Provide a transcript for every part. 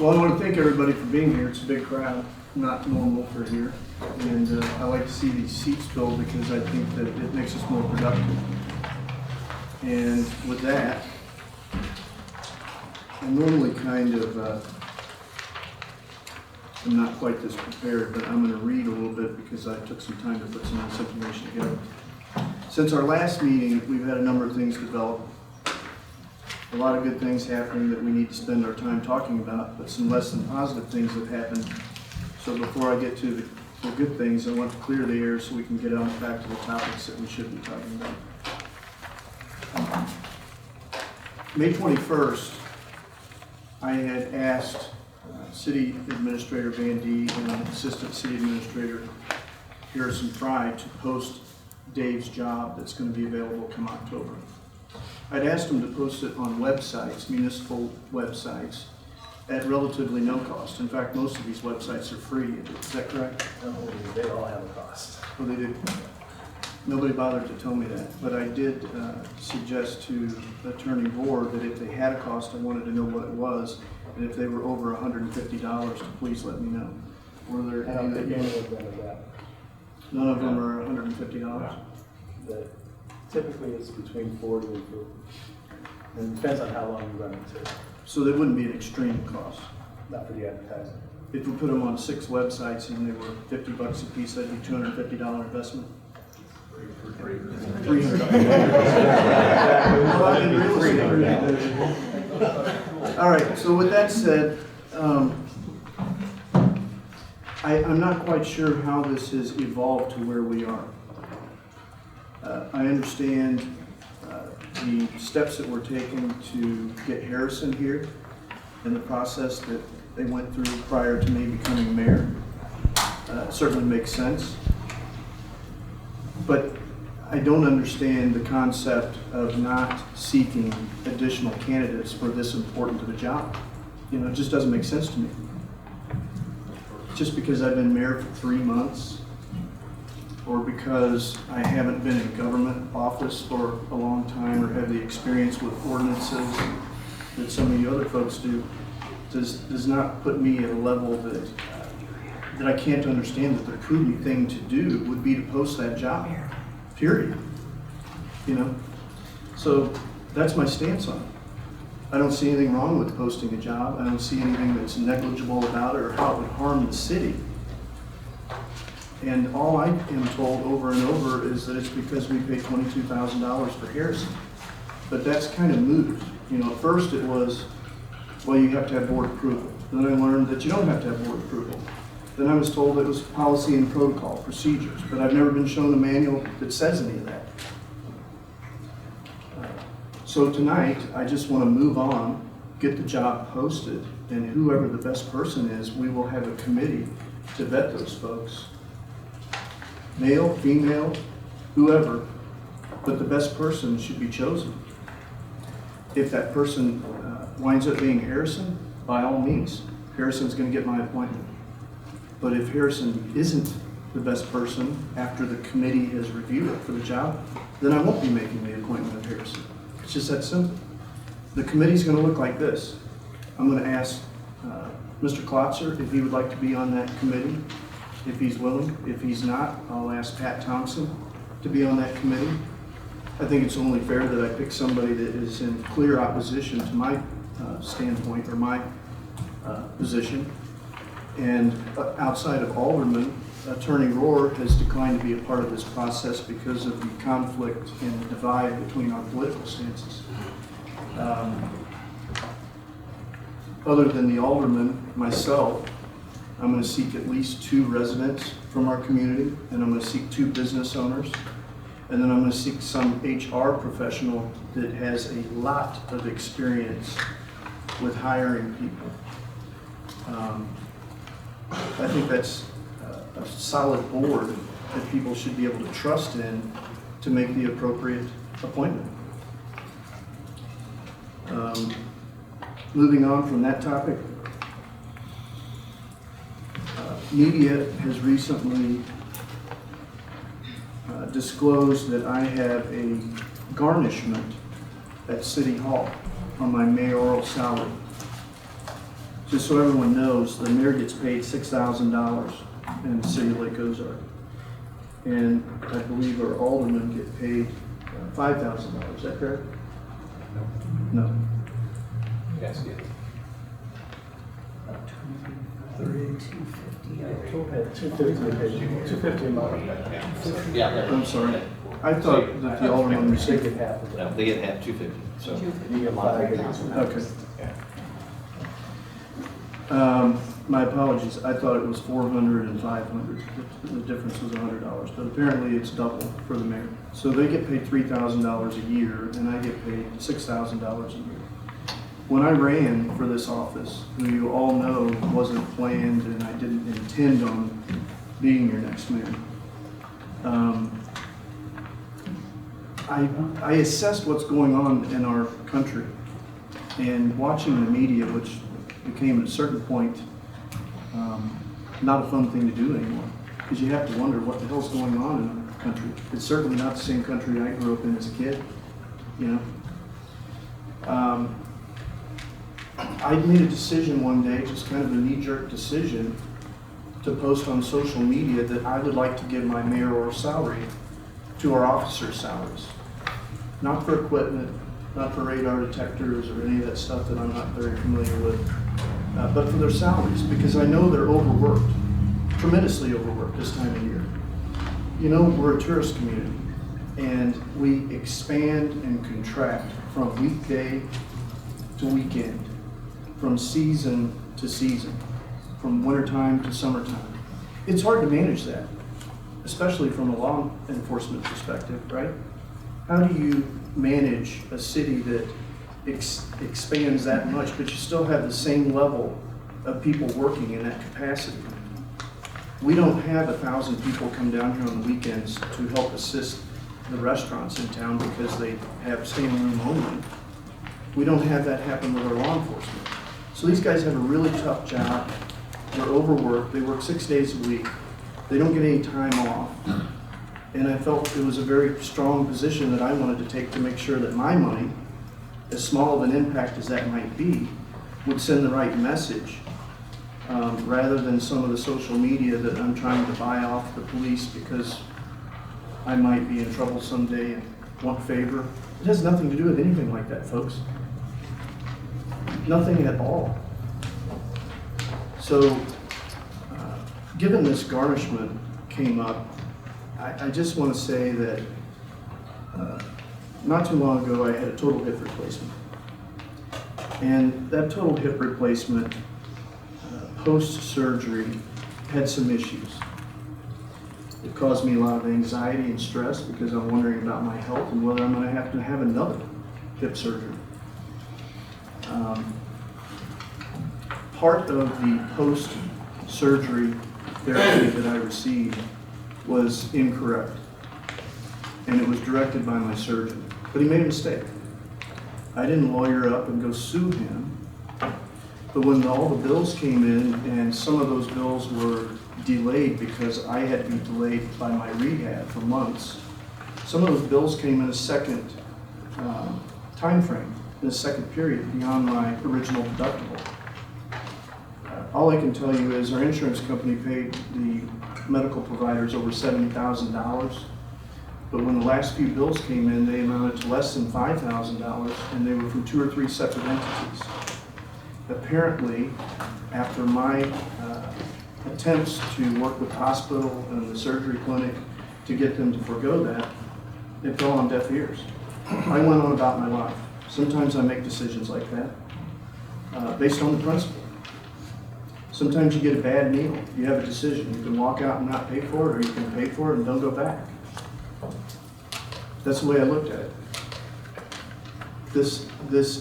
Well, I want to thank everybody for being here. It's a big crowd, not normal for here. And I like to see these seats filled because I think that it makes us more productive. And with that, I'm normally kind of, I'm not quite this prepared, but I'm going to read a little bit because I took some time to put some of this information together. Since our last meeting, we've had a number of things develop. A lot of good things happening that we need to spend our time talking about, but some less than positive things have happened. So before I get to the good things, I want to clear the air so we can get on back to the topics that we should be talking about. May 21st, I had asked City Administrator Van D and Assistant City Administrator Harrison Fry to post Dave's job that's going to be available come October. I'd asked them to post it on websites, municipal websites, at relatively no cost. In fact, most of these websites are free. Is that correct? No, they all have a cost. Oh, they do? Nobody bothered to tell me that, but I did suggest to Attorney Board that if they had a cost, I wanted to know what it was, and if they were over $150, to please let me know. Were there I don't any think that any of them are that. none of them are $150? Typically it's between 40 and 50. And it depends on how long you run it to. So there wouldn't be an extreme cost. Not for the advertising. If we put them on 6 websites and they were $50 a piece, that'd be $250 investment. $300. Well, I'm in real estate. All right, so with that said, I'm not quite sure how this has evolved to where we are. I understand the steps that were taken to get Harrison here and the process that they went through prior to me becoming mayor. Certainly makes sense. But I don't understand the concept of not seeking additional candidates for this important of a job. You know, it just doesn't make sense to me. Just because I've been mayor for 3 months, or because I haven't been in government office for a long time or have the experience with ordinances that some of you other folks do, does not put me at a level that I can't understand that the prudent thing to do would be to post that job, period. You know? So that's my stance on it. I don't see anything wrong with posting a job. I don't see anything that's negligible about it or how it would harm the city. And all I am told over and over is that it's because we paid $22,000 for Harrison. But that's kind of moved. You know, at first it was, well, you have to have board approval. Then I learned that you don't have to have board approval. Then I was told it was policy and protocol, procedures, but I've never been shown a manual that says any of that. So tonight, I just want to move on, get the job posted, and whoever the best person is, we will have a committee to vet those folks. Male, female, whoever, but the best person should be chosen. If that person winds up being Harrison, by all means, Harrison's going to get my appointment. But if Harrison isn't the best person after the committee has reviewed it for the job, then I won't be making the appointment of Harrison. It's just that simple. The committee's going to look like this. I'm going to ask Mr. Klotzer if he would like to be on that committee, if he's willing. If he's not, I'll ask Pat Thompson to be on that committee. I think it's only fair that I pick somebody that is in clear opposition to my standpoint or my position. And outside of Alderman, Attorney Rohr has declined to be a part of this process because of the conflict and the divide between our political stances. Other than the Alderman, myself, I'm going to seek at least 2 residents from our community, and I'm going to seek 2 business owners, and then I'm going to seek some HR professional that has a lot of experience with hiring people. I think that's a solid board that people should be able to trust in to make the appropriate appointment. Moving on from that topic, media has recently disclosed that I have a garnishment at City Hall on my mayoral salary. just so everyone knows, the mayor gets paid $6,000 in the city of Lake Ozark. And I believe our aldermen get paid $5,000, is that correct? No. Yes, yes. 250, they paid you, 250 a month. Yeah, they're- I'm sorry. I thought that the aldermen They received. get half of No, it. they get half 250, so. You get 5,000. Okay. My apologies. I thought it was 400 and 500. The difference was $100, but apparently it's double for the mayor. So they get paid $3,000 a year, and I get paid $6,000 a year. When I ran for this office, who you all know wasn't planned, and I didn't intend on being your next mayor, I assessed what's going on in our country, and watching the media, which became at a certain point not a fun thing to do anymore, because you have to wonder what the hell's going on in our country. It's certainly not the same country I grew up in as a kid, you know. I made a decision one day, just kind of a knee-jerk decision, to post on social media that I would like to give my mayoral salary to our officers' salaries. Not for equipment, not for radar detectors or any of that stuff that I'm not very familiar with, but for their salaries, because I know they're overworked, tremendously overworked this time of year. You know, we're a tourist community, and we expand and contract from weekday to weekend, from season to season, from wintertime to summertime. It's hard to manage that, especially from a law enforcement perspective, right? How do you manage a city that expands that much, but you still have the same level of people working in that capacity? We don't have 1,000 people come down here on the weekends to help assist the restaurants in town because they have standing room only. We don't have that happen with our law enforcement. So these guys have a really tough job. They're overworked. They work 6 days a week. They don't get any time off. And I felt it was a very strong position that I wanted to take to make sure that my money, as small of an impact as that might be, would send the right message, rather than some of the social media that I'm trying to buy off the police because I might be in trouble someday and want a favor. It has nothing to do with anything like that, folks. Nothing at all. So, given this garnishment came up, I just want to say that not too long ago I had a total hip replacement. And that total hip replacement, post-surgery, had some issues. It caused me a lot of anxiety and stress because I'm wondering about my health and whether I'm going to have another hip surgery. Part of the post-surgery therapy that I received was incorrect, and it was directed by my surgeon. But he made a mistake. I didn't lawyer up and go sue him, but when all the bills came in, and some of those bills were delayed because I had been delayed by my rehab for months, some of those bills came in a second time frame, in a second period beyond my original deductible. All I can tell you is our insurance company paid the medical providers over $70,000, but when the last few bills came in, they amounted to less than $5,000, and they were from 2 or 3 separate entities. Apparently, after my attempts to work with the hospital and the surgery clinic to get them to forego that, it fell on deaf ears. I went on about my life. Sometimes I make decisions like that based on the principle. Sometimes you get a bad meal. You have a decision. You can walk out and not pay for it, or you can pay for it and don't go back. That's the way I looked at it. This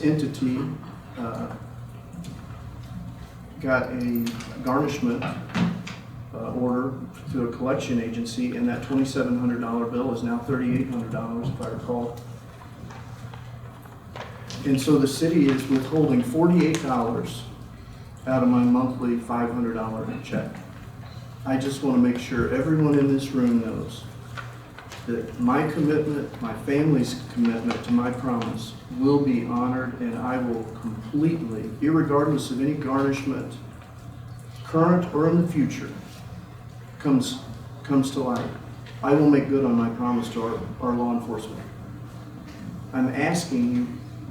entity got a garnishment order through a collection agency, and that $2,700 bill is now $3,800, if I recall. And so the city is withholding $48 out of my monthly $500 check. I just want to make sure everyone in this room knows that my commitment, my family's commitment to my promise will be honored, and I will completely, irregardless of any garnishment, current or in the future, comes to light, I will make good on my promise to our law enforcement. I'm asking you,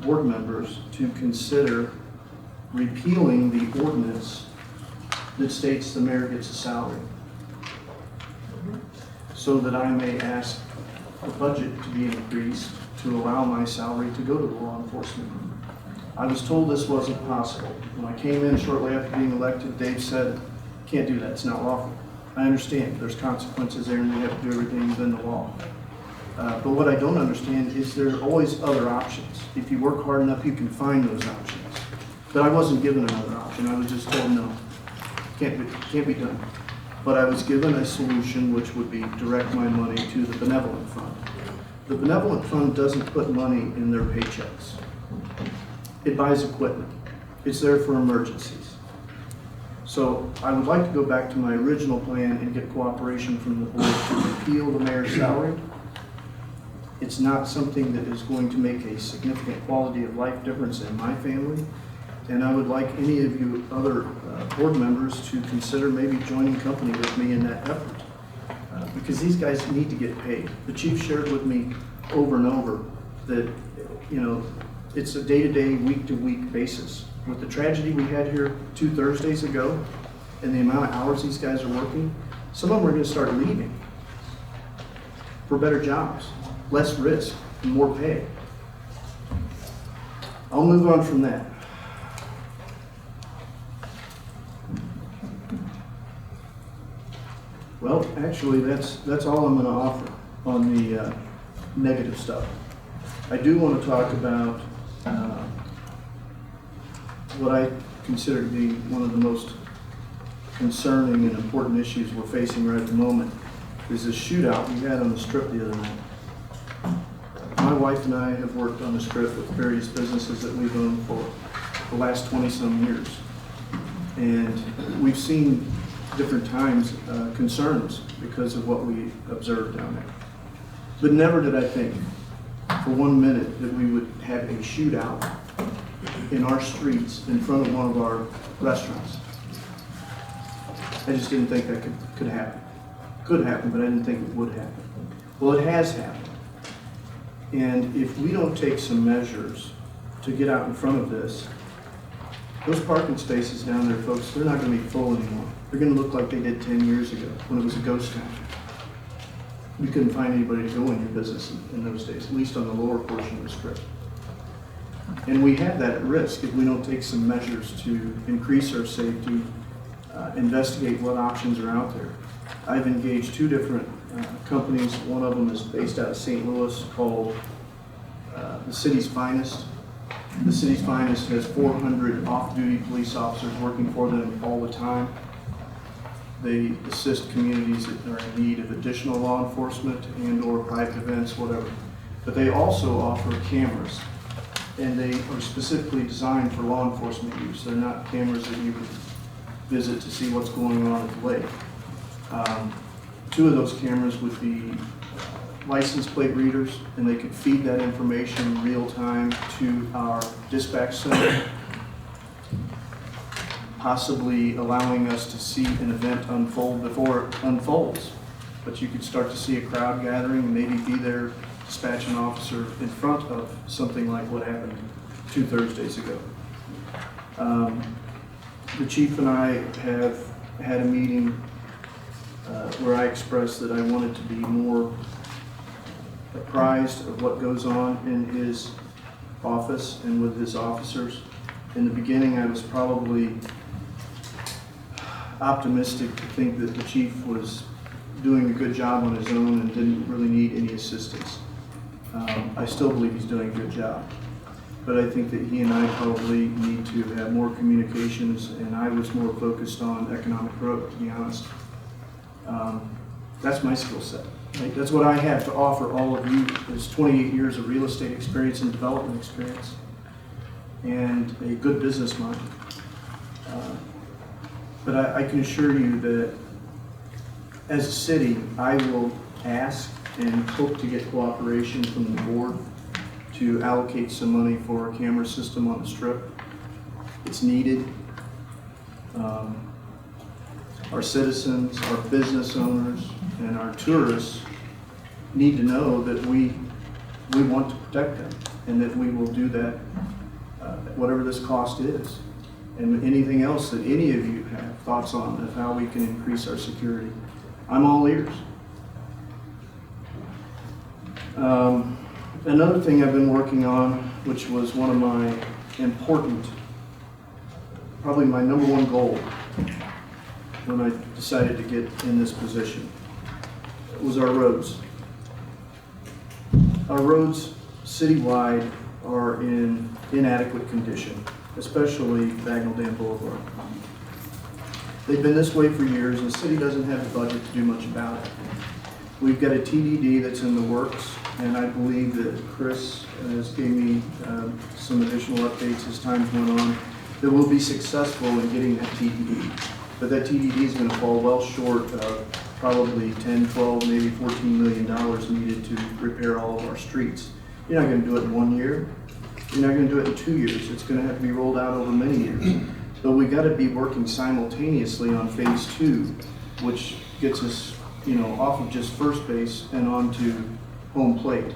board members, to consider repealing the ordinance that states the mayor gets a salary, so that I may ask the budget to be increased to allow my salary to go to the law enforcement. I was told this wasn't possible. When I came in shortly after being elected, Dave said, can't do that, it's not lawful. I understand, there's consequences there and we have to do everything within the law. But what I don't understand is there are always other options. If you work hard enough, you can find those options. But I wasn't given another option, I was just told no, can't be done. But I was given a solution which would be direct my money to the benevolent fund. The benevolent fund doesn't put money in their paychecks. It buys equipment. It's there for emergencies. So I would like to go back to my original plan and get cooperation from the board to repeal the mayor's salary. It's not something that is going to make a significant quality of life difference in my family. And I would like any of you other board members to consider maybe joining company with me in that effort. Because these guys need to get paid. The chief shared with me over and over that, it's a day-to-day, week-to-week basis. With the tragedy we had here 2 Thursdays ago and the amount of hours these guys are working, some of them are going to start leaving for better jobs, less risk, and more pay. I'll move on from that. Well, actually, that's all I'm going to offer on the negative stuff. I do want to talk about what I consider to be one of the most concerning and important issues we're facing right at the moment, is this shootout we had on the Strip the other night. My wife and I have worked on the Strip with various businesses that we've owned for the last 20-some years. And we've seen different times concerns because of what we observed down there. But never did I think for 1 minute that we would have a shootout in our streets in front of one of our restaurants. I just didn't think that could happen. Could happen, but I didn't think it would happen. Well, it has happened. And if we don't take some measures to get out in front of this, those parking spaces down there, folks, they're not going to be full anymore. They're going to look like they did 10 years ago when it was a ghost town. We couldn't find anybody to go in your business in those days, at least on the lower portion of the Strip. And we have that at risk if we don't take some measures to increase our safety, investigate what options are out there. I've engaged 2 different companies. One of them is based out of St. Louis called the City's Finest. The City's Finest has 400 off-duty police officers working for them all the time. They assist communities that are in need of additional law enforcement and or private events, whatever. But they also offer cameras, and they are specifically designed for law enforcement use. They're not cameras that you would visit to see what's going on at the lake. 2 of those cameras would be license plate readers, and they could feed that information real time to our dispatch center, possibly allowing us to see an event unfold before it unfolds. But you could start to see a crowd gathering and maybe be there, dispatch an officer in front of something like what happened 2 Thursdays ago. The chief and I have had a meeting where I expressed that I wanted to be more apprised of what goes on in his office and with his officers. In the beginning, I was probably optimistic to think that the chief was doing a good job on his own and didn't really need any assistance. I still believe he's doing a good job, but I think that he and I probably need to have more communications, and I was more focused on economic growth, to be honest. That's my skill set. Right? That's what I have to offer all of you, is 28 years of real estate experience and development experience, and a good business mind. But I can assure you that as a city, I will ask and hope to get cooperation from the board to allocate some money for a camera system on the strip. It's needed. Our citizens, our business owners, and our tourists need to know that we want to protect them and that we will do that, whatever this cost is. And anything else that any of you have thoughts on of how we can increase our security, I'm all ears. Another thing I've been working on, which was one of my important, probably my number one goal when I decided to get in this position, was our roads. Our roads citywide are in inadequate condition, especially Bagnell Dam Boulevard. They've been this way for years, and the city doesn't have the budget to do much about it. We've got a TDD that's in the works, and I believe that Chris has gave me some additional updates as time went on, that we'll be successful in getting that TDD. But that TDD is going to fall well short of probably 10, 12, maybe $14 million needed to repair all of our streets. You're not going to do it in 1 year. You're not going to do it in 2 years. It's going to have to be rolled out over many years. But we got to be working simultaneously on phase 2, which gets us, off of just first base and onto home plate.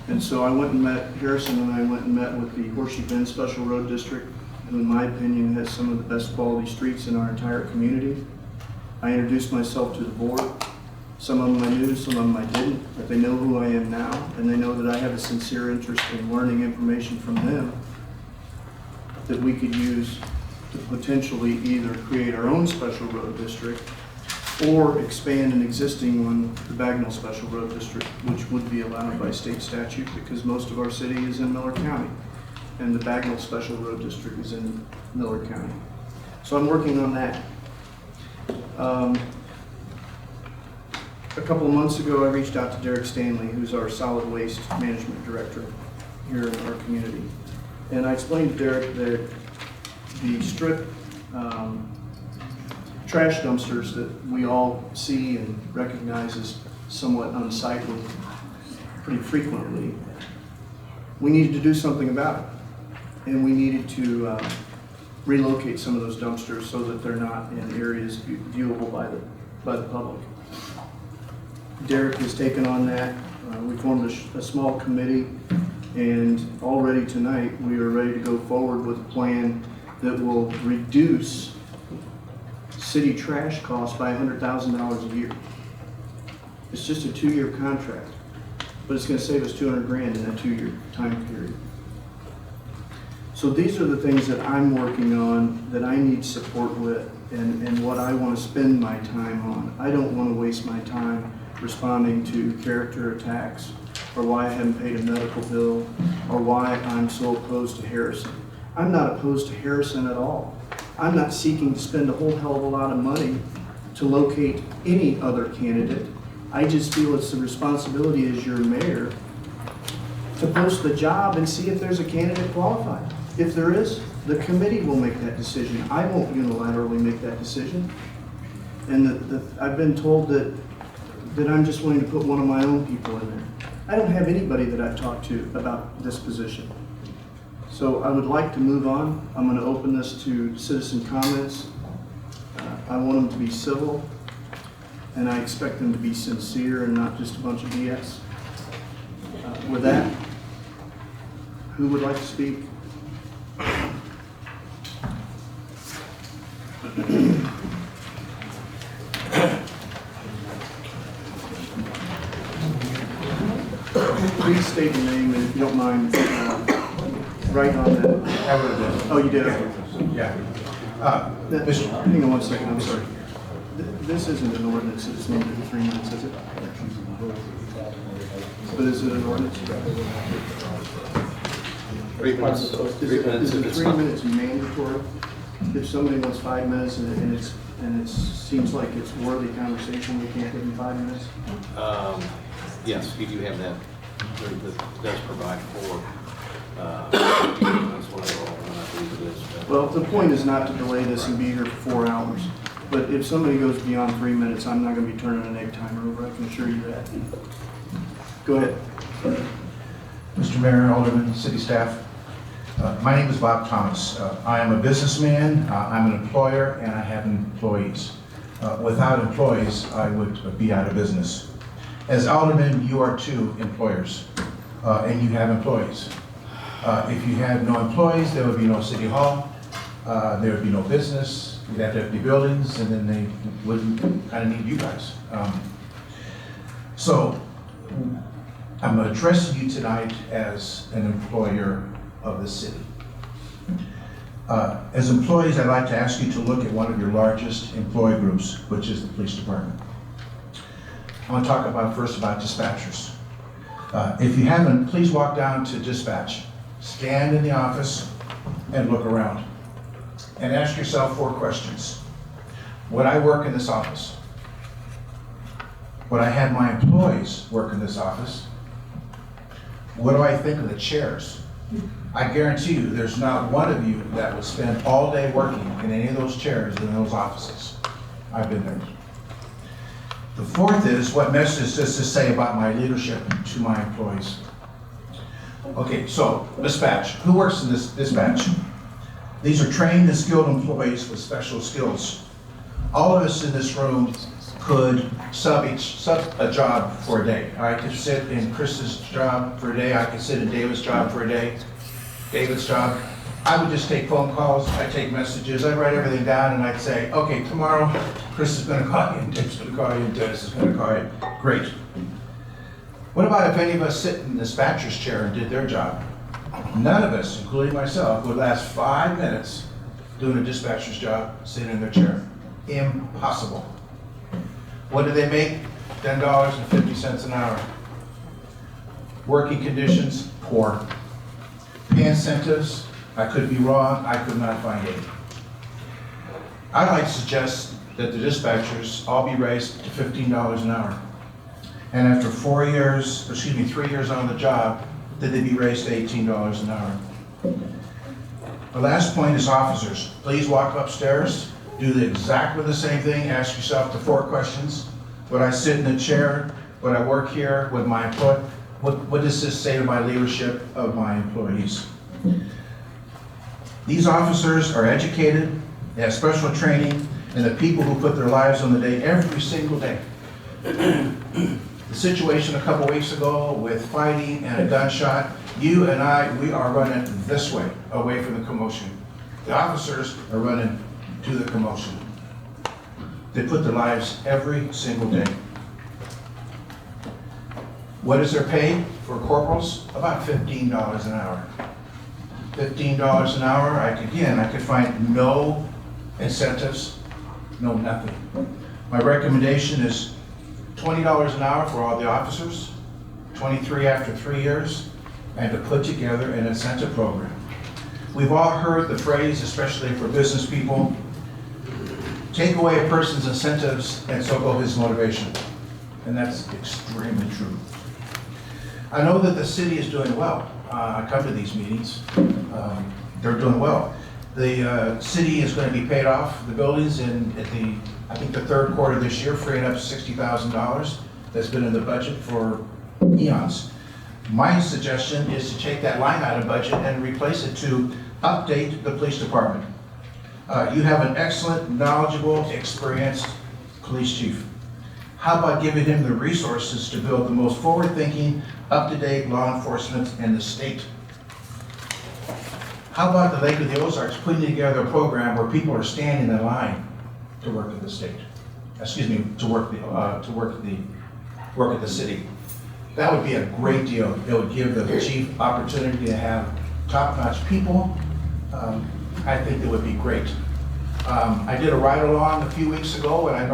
And so I went and met Harrison, and I went and met with the Horseshoe Bend Special Road District, who in my opinion has some of the best quality streets in our entire community. I introduced myself to the board. Some of them I knew, some of them I didn't, but they know who I am now, and they know that I have a sincere interest in learning information from them that we could use to potentially either create our own special road district or expand an existing one, the Bagnell Special Road District, which would be allowed by state statute because most of our city is in Miller County, and the Bagnell Special Road District is in Miller County. So I'm working on that. A couple of months ago, I reached out to Derek Stanley, who's our solid waste management director here in our community. And I explained to Derek that the strip trash dumpsters that we all see and recognize as somewhat unsightly pretty frequently, we needed to do something about it. And we needed to relocate some of those dumpsters so that they're not in areas viewable by the public. Derek has taken on that. We formed a small committee, and already tonight we are ready to go forward with a plan that will reduce city trash costs by $100,000 a year. It's just a 2-year contract, but it's going to save us $200,000 in that 2-year time period. So these are the things that I'm working on that I need support with, and what I want to spend my time on. I don't want to waste my time responding to character attacks, or why I haven't paid a medical bill, or why I'm so opposed to Harrison. I'm not opposed to Harrison at all. I'm not seeking to spend a whole hell of a lot of money to locate any other candidate. I just feel it's the responsibility as your mayor to post the job and see if there's a candidate qualified. If there is, the committee will make that decision. I won't unilaterally make that decision. And I've been told that I'm just willing to put one of my own people in there. I don't have anybody that I've talked to about this position. So I would like to move on. I'm going to open this to citizen comments. I want them to be civil, and I expect them to be sincere and not just a bunch of BS. With that, who would like to speak? Please state your name, and if you don't mind, right on the. Oh, you did? Okay. Yeah. Hang on one second, I'm sorry. This isn't an ordinance, it's limited to 3 minutes, is it? But is it an ordinance? 3 minutes. Is 3 minutes it if it's 3 not. minutes mandatory? If somebody wants 5 minutes and it seems like it's worthy conversation, we can't give them 5 minutes? Yes, you do have that. That does provide for, that's what I believe it is. Well, the point is not to delay this and be here for 4 hours. But if somebody goes beyond 3 minutes, I'm not going to be turning an egg timer over, I can assure you that. Go ahead. Mr. Mayor, Alderman, city staff. My name is Bob Thomas. I am a businessman, I'm an employer, and I have employees. Without employees, I would be out of business. As alderman, you are too employers, and you have employees. If you had no employees, there would be no city hall, there would be no business, we'd have to empty buildings, and then they wouldn't kind of need you guys. So I'm addressing you tonight as an employer of the city. As employees, I'd like to ask you to look at one of your largest employee groups, which is the police department. I want to talk first about dispatchers. If you haven't, please walk down to dispatch, stand in the office, and look around. And ask yourself 4 questions. Would I work in this office? Would I have my employees work in this office? What do I think of the chairs? I guarantee you, there's not one of you that would spend all day working in any of those chairs in those offices. I've been there. The 4th is, what message does this say about my leadership to my employees? Okay, so dispatch. Who works in this dispatch? These are trained and skilled employees with special skills. All of us in this room could sub a job for a day. I could sit in Chris's job for a day. I could sit in David's job for a day. David's job. I would just take phone calls. I'd take messages. I'd write everything down and I'd say, okay, tomorrow Chris is going to call you and Dave's going to call you and Dennis is going to call you. Great. What about if any of us sit in the dispatcher's chair and did their job? None of us, including myself, would last 5 minutes doing a dispatcher's job sitting in their chair. Impossible. What do they make? $10.50 an hour. Working conditions, poor. Pay incentives, I could be wrong, I could not find any. I'd like to suggest that the dispatchers all be raised to $15 an hour. And after 3 years on the job, that they be raised to $18 an hour. The last point is officers. Please walk upstairs, do exactly the same thing, ask yourself the 4 questions. Would I sit in a chair? Would I work here? Would my employee? What does this say to my leadership of my employees? These officers are educated, they have special training, and the people who put their lives on the day every single day. The situation a couple weeks ago with fighting and a gunshot, you and I, we are running this way, away from the commotion. The officers are running to the commotion. They put their lives every single day. What is their pay for corporals? About $15 an hour. $15 an hour, I could find no incentives, no nothing. My recommendation is $20 an hour for all the officers, $23 after 3 years, and to put together an incentive program. We've all heard the phrase, especially for business people, take away a person's incentives and so go his motivation. And that's extremely true. I know that the city is doing well. I come to these meetings. They're doing well. The city is going to be paid off the buildings I think the 3rd quarter this year, freeing up $60,000 that's been in the budget for eons. My suggestion is to take that line item budget and replace it to update the police department. You have an excellent, knowledgeable, experienced police chief. How about giving him the resources to build the most forward-thinking, up-to-date law enforcement in the state? How about the Lake of the Ozarks putting together a program where people are standing in line to work at the state? Excuse me, to work at the city. That would be a great deal. It would give the chief opportunity to have top-notch people. I think it would be great. I did a ride-along a few weeks ago, and I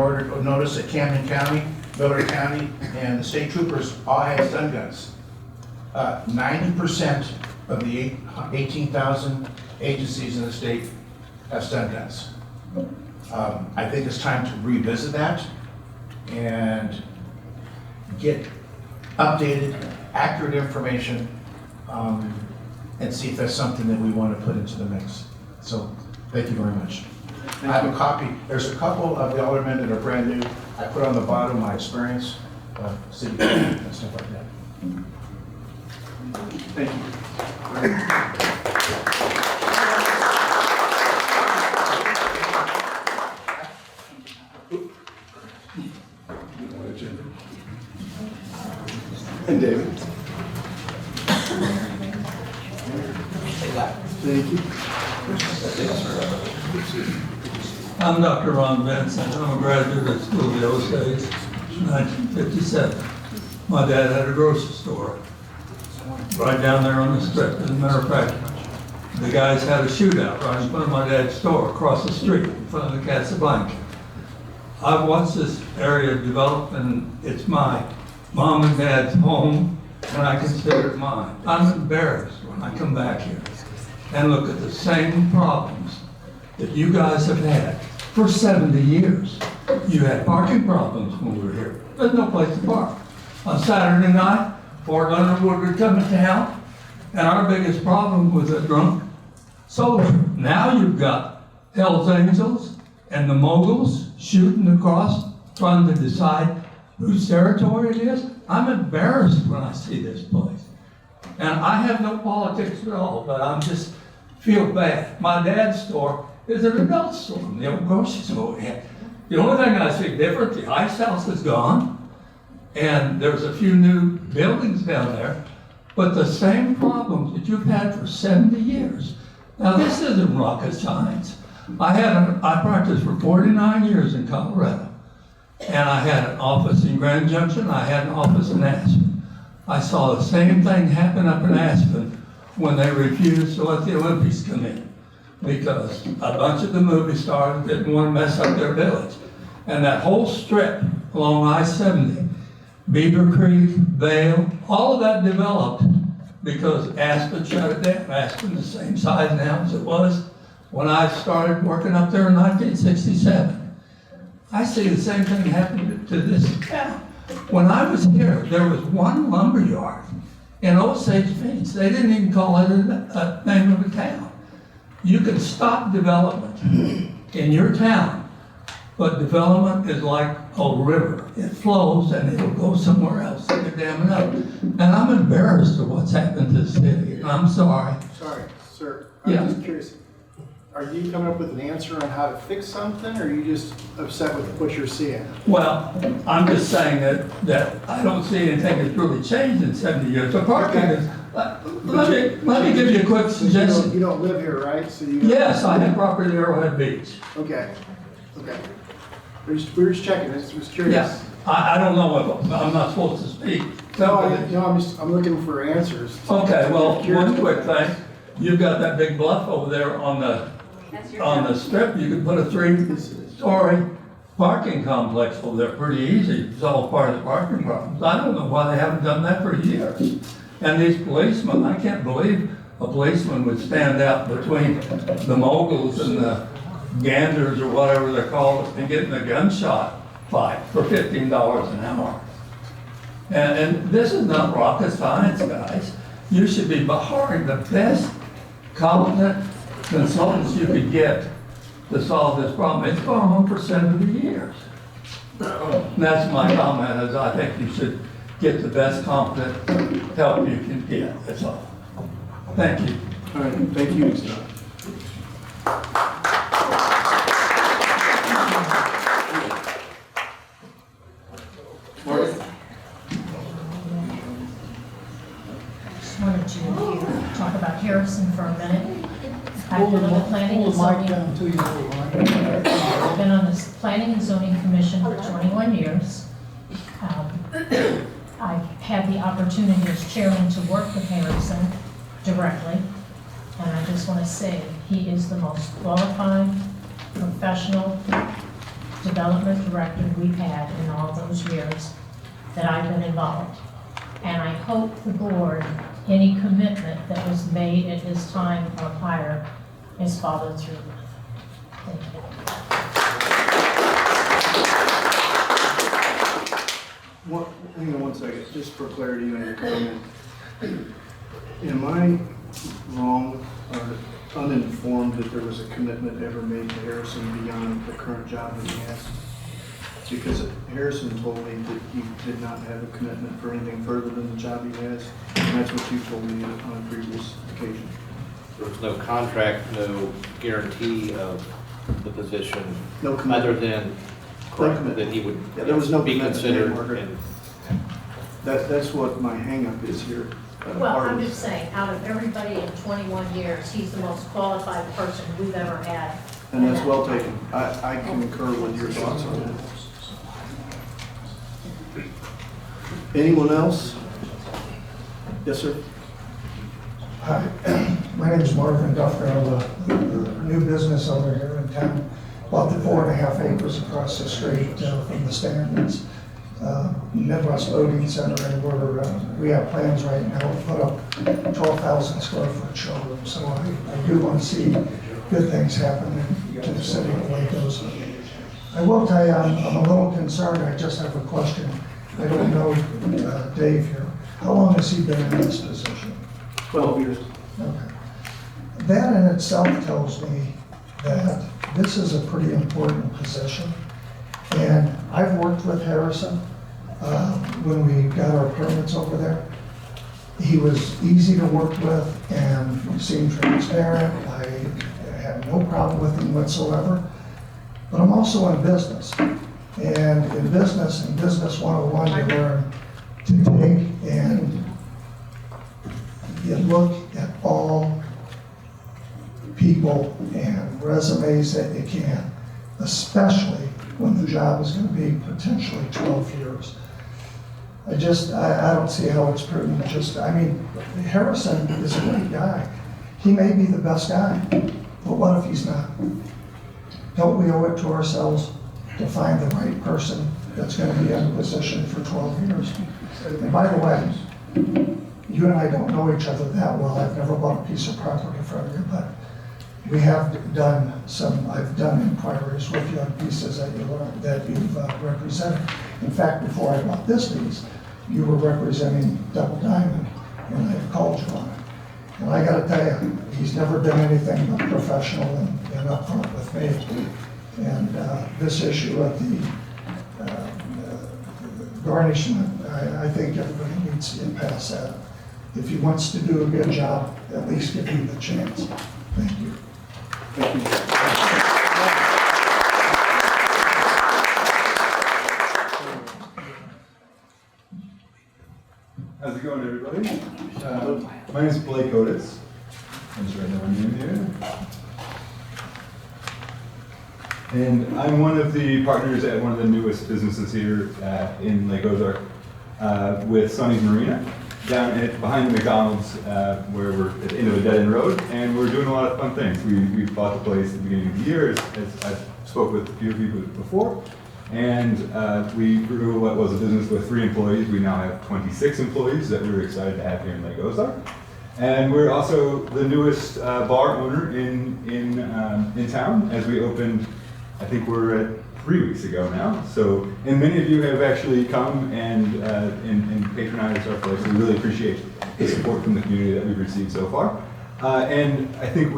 noticed that Camden County, Miller County, and the state troopers all had stun guns. 90% of the 18,000 agencies in the state have stun guns. I think it's time to revisit that and get updated, accurate information, and see if that's something that we want to put into the mix. So, thank you very much. I have a copy. There's a couple of the aldermen that are brand new. I put on the bottom my experience, city and stuff like that. Thank you. And David? Thank you. I'm Dr. Ron Benson. I'm a graduate of school of the Ozarks, 1957. My dad had a grocery store right down there on the strip. As a matter of fact, the guys had a shootout right in front of my dad's store across the street in front of the Casablanca. I've watched this area develop, and it's my mom and dad's home, and I consider it mine. I'm embarrassed when I come back here and look at the same problems that you guys have had for 70 years. You had parking problems when we were here. There's no place to park. On Saturday night, Fort Underwood would come to town, and our biggest problem was a drunk soldier. Now you've got Hell's Angels and the moguls shooting across, trying to decide whose territory it is. I'm embarrassed when I see this place. And I have no politics at all, but I'm just feel bad. My dad's store is an adult store, the old grocery store we had. The only thing I see different, the ice house is gone, and there's a few new buildings down there, but the same problems that you've had for 70 years. Now this isn't rocket science. I practiced for 49 years in Colorado, and I had an office in Grand Junction, I had an office in Aspen. I saw the same thing happen up in Aspen when they refused to let the Olympics come in, because a bunch of the movie stars didn't want to mess up their village. And that whole strip along I-70, Beaver Creek, Vale, all of that developed because Aspen shut it down. Aspen the same size now as it was when I started working up there in 1967. I see the same thing happen to this town. When I was here, there was one lumber yard in Osage Beach. They didn't even call it a name of a town. You can stop development in your town, but development is like a river. It flows and it'll go somewhere else and you're damming up. And I'm embarrassed of what's happened to the city, and I'm sorry. Sorry, sir. Yeah. I'm just curious. Are you coming up with an answer on how to fix something, or are you just upset with what you're seeing? Well, I'm just saying that I don't see anything that's really changed in 70 years. The parking is, let me give you a quick suggestion. You don't live here, right? So you. Yes, I have property at Arrowhead Beach. Okay, okay. We were just checking, I just was curious. Yeah, I don't know if I'm not supposed to speak. I'm looking for answers. Okay, well, one quick thing. You've got that big bluff over there on the strip. You could put a 3-story parking complex over there pretty easy. It's all part of the parking problems. I don't know why they haven't done that for years. And these policemen, I can't believe a policeman would stand out between the moguls and the ganders or whatever they're called and get in a gunshot fight for $15 an hour. And this is not rocket science, guys. You should be hiring the best competent consultants you could get to solve this problem. It's gone on for 70 years. And that's my comment, is I think you should get the best competent help you can get, that's all. Thank you. All right, thank you, Scott. Mark? Just wanted to talk about Harrison for a minute. I've been on the planning and zoning. I've been on the planning and zoning commission for 21 years. I've had the opportunity as chairman to work with Harrison directly, and I just want to say he is the most qualified, professional development director we've had in all those years that I've been involved. And I hope the board, any commitment that was made at his time of hire is followed through with. Thank you. Hang on one second, just for clarity on your comment. Am I wrong or uninformed that there was a commitment ever made to Harrison beyond the current job that he has? Because Harrison told me that he did not have a commitment for anything further than the job he has, and that's what you told me on a previous occasion. There was no contract, no guarantee of the position, No other commitment. than, correct, commitment. that he would Yeah, there was no be commitment, considered. Margaret. and- That's what my hangup is here. Well, I'm just saying, out of everybody in 21 years, he's the most qualified person we've ever had. And that's well taken. I concur with your thoughts on that. Anyone else? Yes, sir? Hi, my name is Marvin Duffner. I'm a new business owner here in town. Bought the 4.5 acres across the street from the Standards Midwest Boating Center, and we have plans right now to put up 12,000 square foot showroom. So I do want to see good things happen to the city of Lake Ozark. I will tell you, I'm a little concerned. I just have a question. I don't know Dave here. How long has he been in this position? 12 years. Okay. That in itself tells me that this is a pretty important position. And I've worked with Harrison when we got our permits over there. He was easy to work with and seemed transparent. I had no problem with him whatsoever. But I'm also in business. And in Business 101, you learn to take and you look at all people and resumes that you can, especially when the job is going to be potentially 12 years. I don't see how it's prudent. Harrison is a great guy. He may be the best guy, but what if he's not? Don't we owe it to ourselves to find the right person that's going to be in a position for 12 years? And by the way, you and I don't know each other that well. I've never bought a piece of property from you, but we have I've done inquiries with you on pieces that you've represented. In fact, before I bought this piece, you were representing Double Diamond, and I called you on it. And I gotta tell you, he's never been anything but professional and upfront with me. And this issue of the garnishment, I think everybody needs to get past that. If he wants to do a good job, at least give him the chance. Thank you. Thank you. How's it going, everybody? My name is Blake Otis. I'm just writing down my name here. And I'm one of the partners at one of the newest businesses here in Lake Ozark with Sonny's Marina, down behind the McDonald's where we're at the end of a dead-end road, and we're doing a lot of fun things. We bought the place at the beginning of the year, as I spoke with a few of you before, and we grew what was a business with 3 employees. We now have 26 employees that we're excited to have here in Lake Ozark. And we're also the newest bar owner in town, as we opened, I think we're at 3 weeks ago now. So, and many of you have actually come and patronized our place. We really appreciate the support from the community that we've received so far. And I think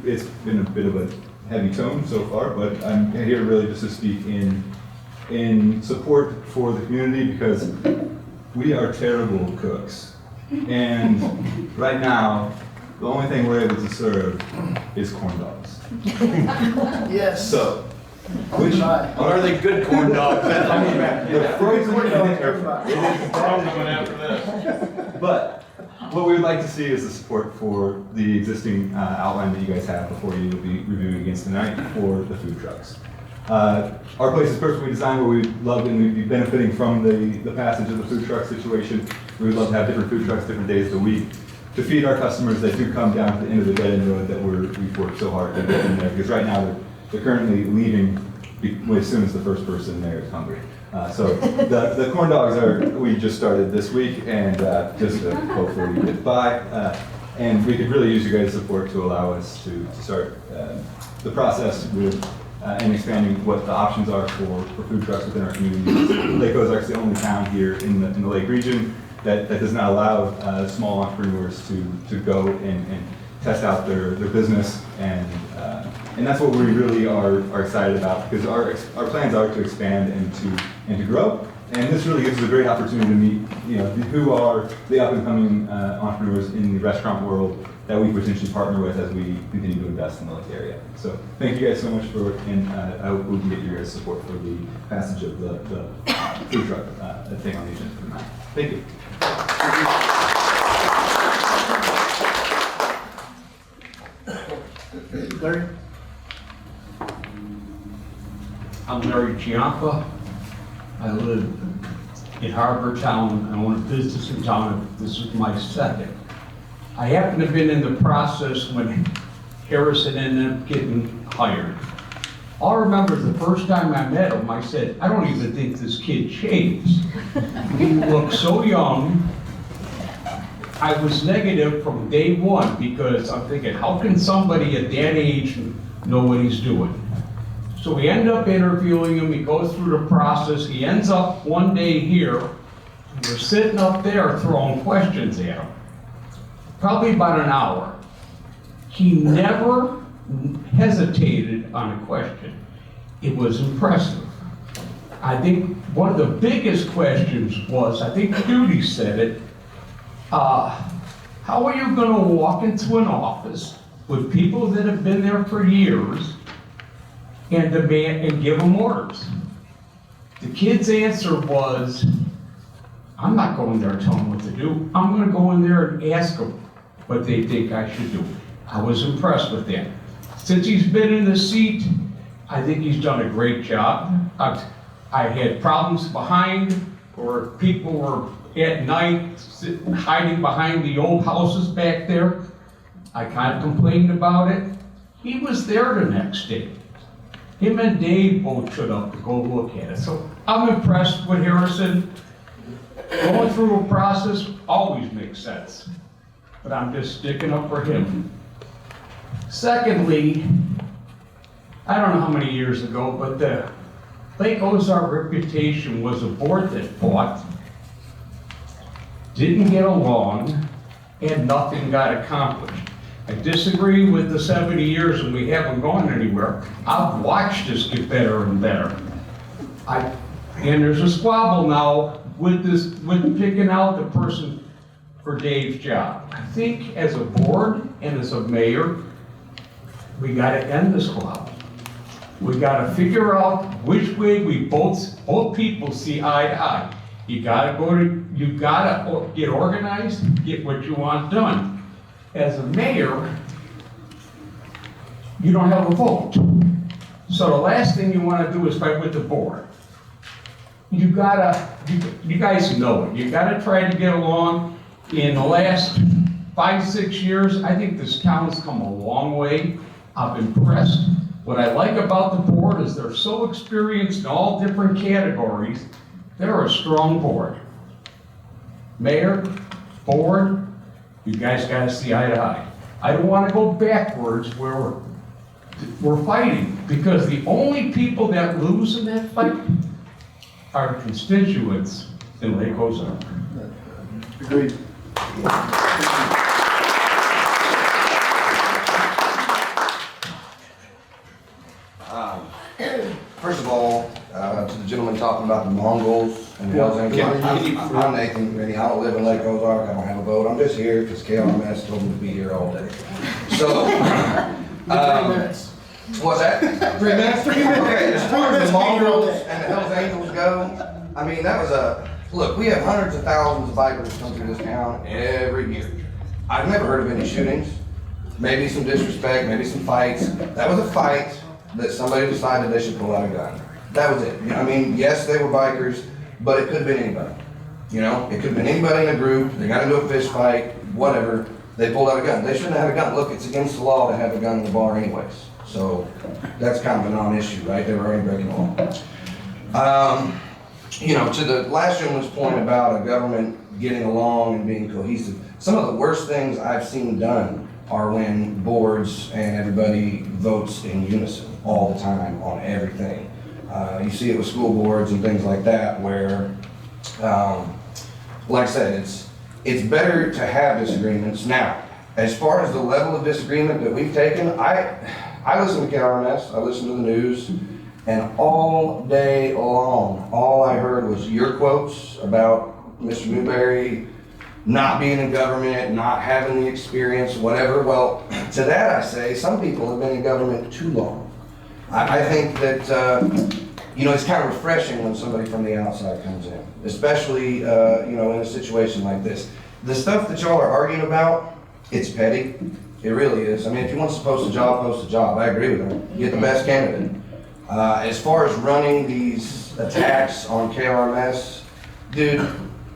it's been a bit of a heavy tone so far, but I'm here really just to speak in support for the community, because we are terrible cooks. And right now, the only thing we're able to serve is corn dogs. Yes. So, which Are they good corn dogs? the frozen But what we would like to see is the support for the existing outline that you guys have before you will be reviewing against tonight for the food trucks. Our place is perfectly designed where we love and we'd be benefiting from the passage of the food truck situation. We would love to have different food trucks different days of the week to feed our customers that do come down to the end of the dead-end road that we've worked so hard to get in there. Because right now they're currently leaving as soon as the first person there is hungry. So the corn dogs we just started this week, and just to hopefully get by. And we could really use your guys' support to allow us to start the process with and expanding what the options are for food trucks within our community. Lake Ozark's the only town here in the Lake region that does not allow small entrepreneurs to go and test out their business and And that's what we really are excited about, because our plans are to expand and to grow. And this really gives us a great opportunity to meet, who are the up-and-coming entrepreneurs in the restaurant world that we potentially partner with as we continue to invest in the Lake area. So thank you guys so much and I hope we can get your guys' support for the passage of the food truck thing on the agenda tonight. Thank you. Larry? I'm Larry Chiampa. I live in Harbor Town. I own a business in town. This is my second. I happen to have been in the process when Harrison ended up getting hired. All I remember the first time I met him, I said, I don't even think this kid changed. He looked so young. I was negative from day one because I'm thinking, how can somebody at that age know what he's doing? So we end up interviewing him, he goes through the process, he ends up one day here, and we're sitting up there throwing questions at him. Probably about an hour. He never hesitated on a question. It was impressive. I think one of the biggest questions was, I think Judy said it, how are you going to walk into an office with people that have been there for years and demand and give them orders? The kid's answer was, I'm not going there and telling them what to do. I'm going to go in there and ask them what they think I should do. I was impressed with that. Since he's been in the seat, I think he's done a great job. I had problems behind where people were at night hiding behind the old houses back there. I kind of complained about it. He was there the next day. Him and Dave both showed up to go look at it. So I'm impressed with Harrison. Going through a process always makes sense, but I'm just sticking up for him. Secondly, I don't know how many years ago, but the Lake Ozark reputation was a board that fought, didn't get along, and nothing got accomplished. I disagree with the 70 years and we haven't gone anywhere. I've watched this get better and better. And there's a squabble now with picking out the person for Dave's job. I think as a board and as a mayor, we gotta end the squabble. We gotta figure out which way we both people see eye to eye. You gotta get organized, get what you want done. As a mayor, you don't have a vote. So the last thing you want to do is fight with the board. You guys know it. You gotta try to get along. In the last 5-6 years, I think this town's come a long way. I'm impressed. What I like about the board is they're so experienced in all different categories. They're a strong board. Mayor, board, you guys gotta see eye to eye. I don't wanna go backwards where we're fighting, because the only people that lose in that fight are constituents in Lake Ozark. Agreed. First of all, to the gentleman talking about the Mongols and the Hells Angels, I'm Nathan Rennie. I don't live in Lake Ozark. I don't have a boat. I'm just here because KLMS told me to be here all day. So, 3 minutes. what's that? 3 minutes? 3 minutes. Okay, as far as the 3 minutes Mongols all day. and the Hells Angels go, I mean, that was look, we have hundreds of thousands of bikers come through this town every year. I've never heard of any shootings, maybe some disrespect, maybe some fights. That was a fight that somebody decided they should pull out a gun. That was it. I mean, yes, they were bikers, but it could have been anybody. It could have been anybody in a group. They got into a fist fight, whatever. They pulled out a gun. They shouldn't have had a gun. Look, it's against the law to have a gun in the bar anyways. So that's kind of a non-issue, right? They were already breaking the law. To the last gentleman's point about a government getting along and being cohesive, some of the worst things I've seen done are when boards and everybody votes in unison all the time on everything. You see it with school boards and things like that where, like I said, it's better to have disagreements. Now, as far as the level of disagreement that we've taken, I listen to KRMS, I listen to the news, and all day long, all I heard was your quotes about Mr. Newberry not being in government, not having the experience, whatever. Well, to that I say, some people have been in government too long. I think that, you know, it's kind of refreshing when somebody from the outside comes in, especially, you know, in a situation like this. The stuff that y'all are arguing about, it's petty. It really is. I mean, if you want to post a job, post a job. I agree with them. Get the best candidate. As far as running these attacks on KRMS, dude,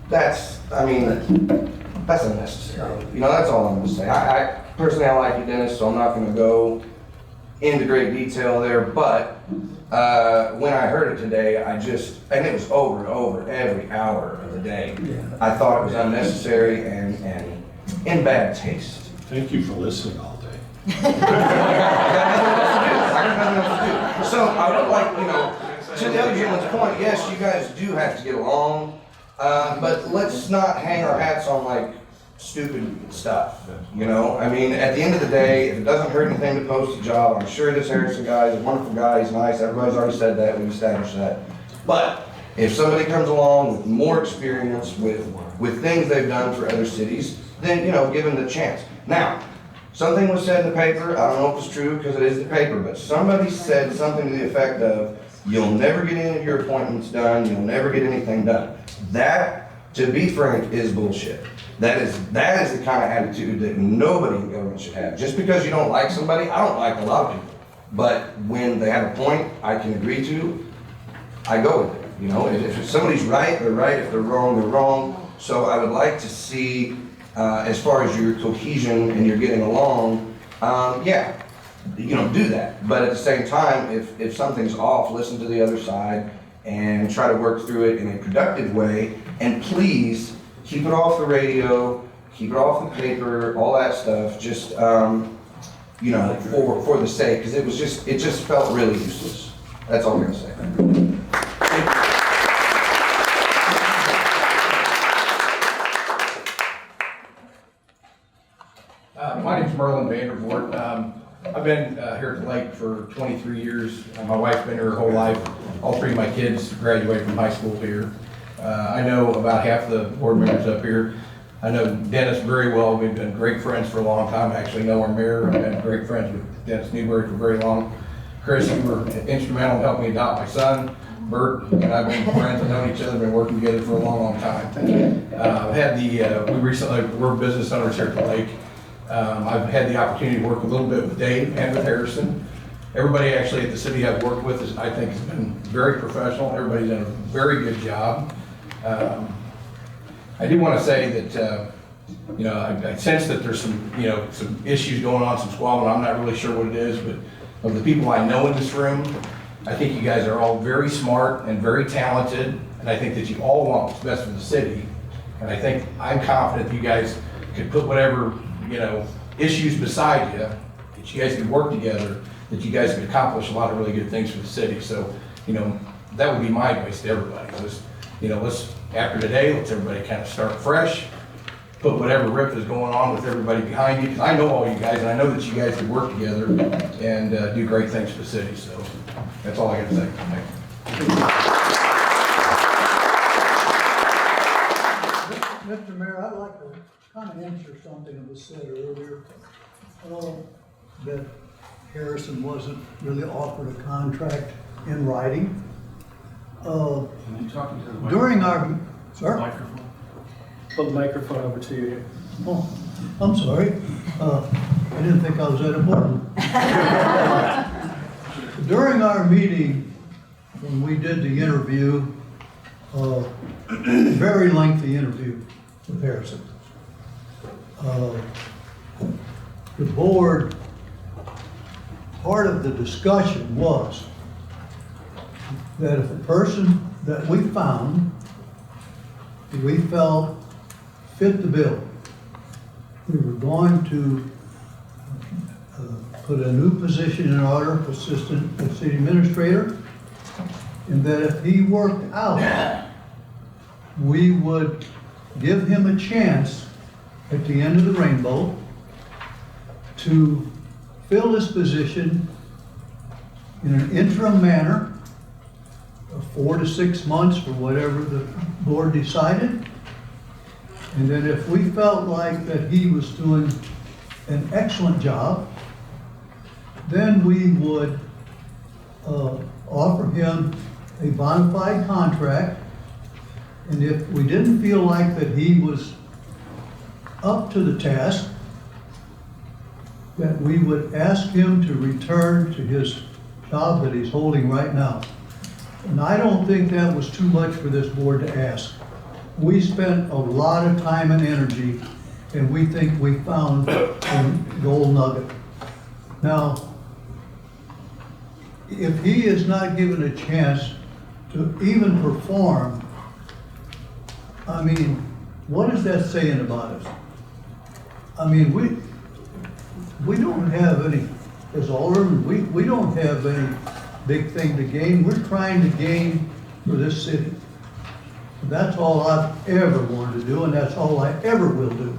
that's, I mean, that's unnecessary. You know, that's all I'm gonna say. I personally, I like you, Dennis, so I'm not gonna go into great detail there, but when I heard it today, I just, and it was over and over every hour of the day. I thought it was unnecessary and in bad taste. Thank you for listening all day. I got nothing else to do. So I would like, you know, to the other gentleman's point, yes, you guys do have to get along, but let's not hang our hats on like stupid stuff, you know? I mean, at the end of the day, if it doesn't hurt anything to post a job, I'm sure this Harrison guy is a wonderful guy, he's nice, everybody's already said that, we've established that. But if somebody comes along with more experience with things they've done for other cities, then, you know, give them the chance. Now, something was said in the paper, I don't know if it's true because it is the paper, but somebody said something to the effect of, you'll never get any of your appointments done, you'll never get anything done. That, to be frank, is bullshit. That is the kind of attitude that nobody in government should have. Just because you don't like somebody, I don't like a lot of people. But when they have a point I can agree to, I go with it. You know, if somebody's right, they're right. If they're wrong, they're wrong. So I would like to see, as far as your cohesion and you're getting along, yeah, you know, do that. But at the same time, if something's off, listen to the other side and try to work through it in a productive way. And please, keep it off the radio, keep it off the paper, all that stuff, just, you know, for the sake, because it just felt really useless. That's all I'm gonna say. My name's Merlin Vandervoort. I've been here at the lake for 23 years. My wife's been here her whole life. All three of my kids graduated from high school here. I know about half the board members up here. I know Dennis very well. We've been great friends for a long time. I actually know our mayor. I've been great friends with Dennis Newberry for very long. Chris, you were instrumental in helping me adopt my son. Bert and I've been friends and known each other, been working together for a long, long time. We're business owners here at the lake. I've had the opportunity to work a little bit with Dave and with Harrison. Everybody actually at the city I've worked with I think has been very professional. Everybody's done a very good job. I do want to say that, you know, I sense that there's some, you know, some issues going on, some squabbling. I'm not really sure what it is, but of the people I know in this room, I think you guys are all very smart and very talented, and I think that you all want what's best for the city. And I think I'm confident that you guys could put whatever, you know, issues beside you, that you guys could work together, that you guys could accomplish a lot of really good things for the city. So, you know, that would be my advice to everybody. You know, after today, let's everybody kind of start fresh, put whatever riff is going on with everybody behind you, because I know all you guys, and I know that you guys could work together and do great things for the city. So that's all I got to say. Thank you. Mr. Mayor, I'd like to kind of answer something that was said earlier, that Harrison wasn't really offered a contract in writing. During our, sir? Pull the microphone over to you. Oh, I'm sorry. I didn't think I was that important. During our meeting, when we did the interview, very lengthy interview with Harrison. The board, part of the discussion was that if a person that we found, that we felt fit the bill, we were going to put a new position in order, assistant city administrator, and that if he worked out, we would give him a chance at the end of the rainbow to fill this position in an interim manner, 4 to 6 months or whatever the board decided. And then if we felt like that he was doing an excellent job, then we would offer him a bona fide contract. And if we didn't feel like that he was up to the task, that we would ask him to return to his job that he's holding right now. And I don't think that was too much for this board to ask. We spent a lot of time and energy, and we think we found a gold nugget. Now, if he is not given a chance to even perform, I mean, what is that saying about us? I mean, we don't have any, as aldermen, we don't have any big thing to gain. We're trying to gain for this city. That's all I've ever wanted to do, and that's all I ever will do.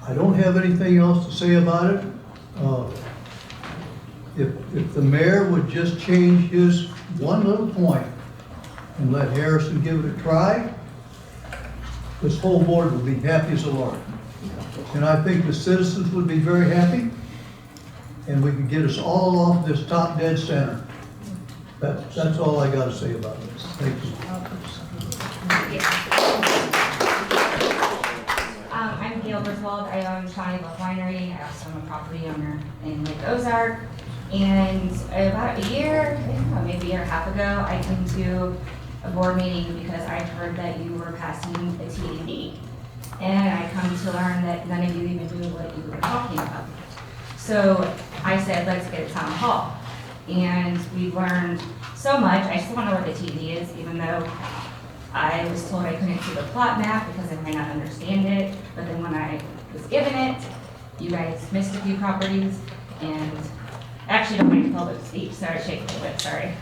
I don't have anything else to say about it. If the mayor would just change his one little point and let Harrison give it a try, this whole board would be happy as a lark. And I think the citizens would be very happy, and we could get us all off this top dead center. That's all I gotta say about this. Thank you. I'm Gail Griswold. I own Shawnee Bluff Winery. I also am a property owner in Lake Ozark. And about a year, maybe a year and a half ago, I came to a board meeting because I heard that you were passing a TDD. And I come to learn that none of you even knew what you were talking about. So I said, let's get a town hall. And we learned so much. I still don't know what the TDD is, even though I was told I couldn't see the plot map because I might not understand it. But then when I was given it, you guys missed a few properties. And I actually don't want to public speech, so I shake a little bit, sorry.